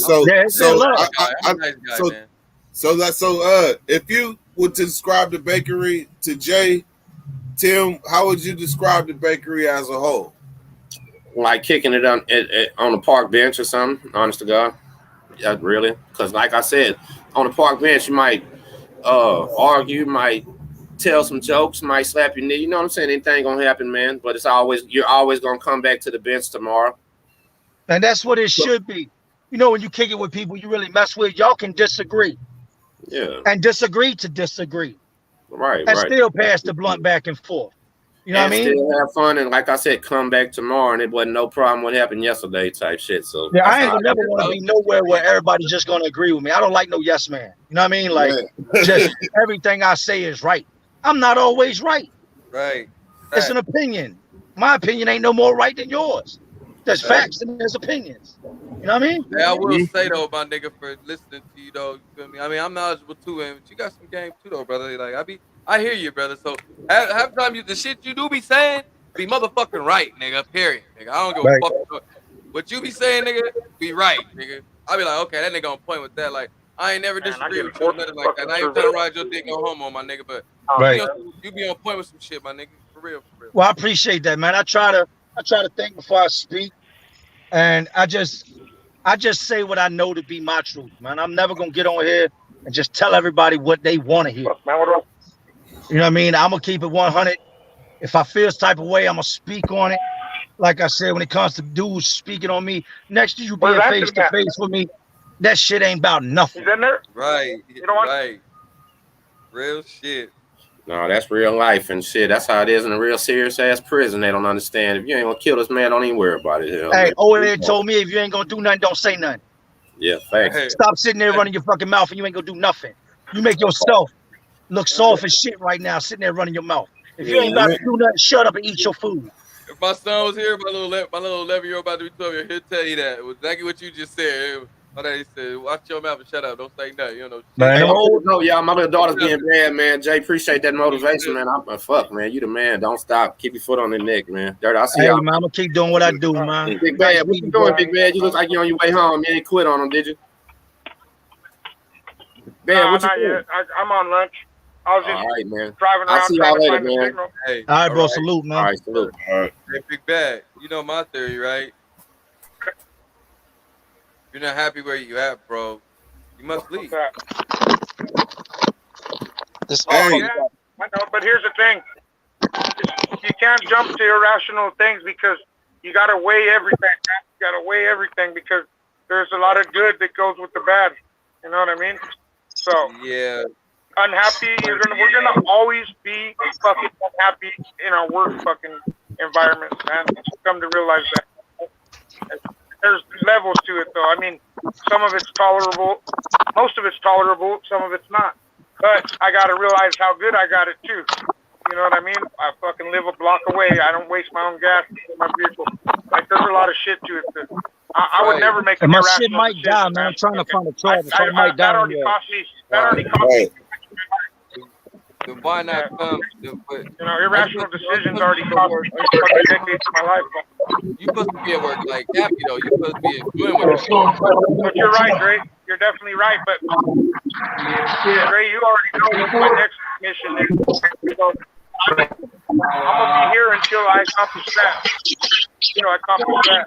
if you would describe the bakery to Jay, Tim, how would you describe the bakery as a whole? Like kicking it on the park bench or something, honest to God. Yeah, really? Because like I said, on the park bench, you might argue, might tell some jokes, might slap your knee. You know what I'm saying? Anything gonna happen, man. But you're always gonna come back to the bench tomorrow. And that's what it should be. You know, when you kick it with people you really mess with, y'all can disagree. Yeah. And disagree to disagree. Right. And still pass the blunt back and forth. You know what I mean? Still have fun, and like I said, come back tomorrow, and it wasn't no problem what happened yesterday type shit. So yeah, I ain't never want to be nowhere where everybody's just gonna agree with me. I don't like no yes man. You know what I mean? Like just everything I say is right. I'm not always right. Right. It's an opinion. My opinion ain't no more right than yours. There's facts and there's opinions. You know what I mean? Hey, I will say though, my nigga, for listening to you though, you feel me? I mean, I'm knowledgeable too, and you got some game too though, brother. Like I hear you, brother. So half time the shit you do be saying be motherfucking right, nigga. Period, nigga. I don't give a fuck what you be saying, nigga. Be right, nigga. I be like, okay, that nigga on point with that. Like I ain't never disagree with you or nothing like that. I ain't trying to ride your dick no homo, my nigga, but you be on point with some shit, my nigga. For real, for real. Well, I appreciate that, man. I try to think before I speak, and I just say what I know to be my truth, man. I'm never gonna get on here and just tell everybody what they want to hear. You know what I mean? I'm gonna keep it 100. If I feel this type of way, I'm gonna speak on it. Like I said, when it comes to dudes speaking on me, next to you being face to face with me, that shit ain't about nothing. Right. Right. Real shit. No, that's real life and shit. That's how it is in a real serious ass prison. They don't understand. If you ain't gonna kill this man, don't even worry about it. Hey, Owen told me if you ain't gonna do nothing, don't say nothing. Yeah, thanks. Hey. Stop sitting there running your fucking mouth and you ain't gonna do nothing. You make yourself look soft as shit right now, sitting there running your mouth. If you ain't about to do nothing, shut up and eat your food. If my son was here, my little 11-year-old about to be 12 years, he'll tell you that. It was exactly what you just said. My daddy said, watch your mouth and shut up. Don't say nothing. You don't know shit. Man, no, y'all, my little daughter's being bad, man. Jay, appreciate that motivation, man. Fuck, man. You the man. Don't stop. Keep your foot on the neck, man. Dirt, I see Hey, y'all. man, I'm gonna keep doing what I do, man. Big Bad, what you doing, Big Bad? You look like you on your way home. You ain't quit on them, did you? Bad, what you doing? I'm on lunch. I was just All right, man. driving I'll around see trying y'all to later, find the man. signal. Hey, All right, bro. Salute, man. All right, salute. All right. hey, Big Bad, you know my theory, right? If you're not happy where you at, bro, you must leave. Oh, yeah, I know, but here's the thing. You can't jump to irrational things because you got to weigh everything. You got to weigh everything because there's a lot of good that goes with the bad. You know what I mean? So Yeah. unhappy, we're gonna always be fucking unhappy in our work fucking environment, man. Come to realize that. There's levels to it, though. I mean, some of it's tolerable, most of it's tolerable, some of it's not. But I gotta realize how good I got it too. You know what I mean? I fucking live a block away. I don't waste my own gas in my vehicle. Like, there's a lot of shit to it. That I would never make an My irrational shit might decision, die, man. I'm trying to find a charger. So it might that die. already cost me. That already cost me. Then why not come? You know, irrational decisions already cost me fucking decades of my life. You supposed to be at work like happy though. You supposed to be enjoying what you're doing. But you're right, Dre. You're definitely right. But Dre, you already know what my next mission is. So I'm gonna be here until I accomplish that. Until I accomplish that.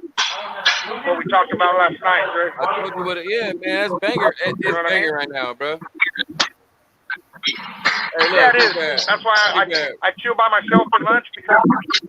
What we talked about last night, Dre. I told you what it is, man. That's banger. It's banger right now, bro. Hey, look, Yeah, it is. Big Bad. That's why I chill by myself for lunch because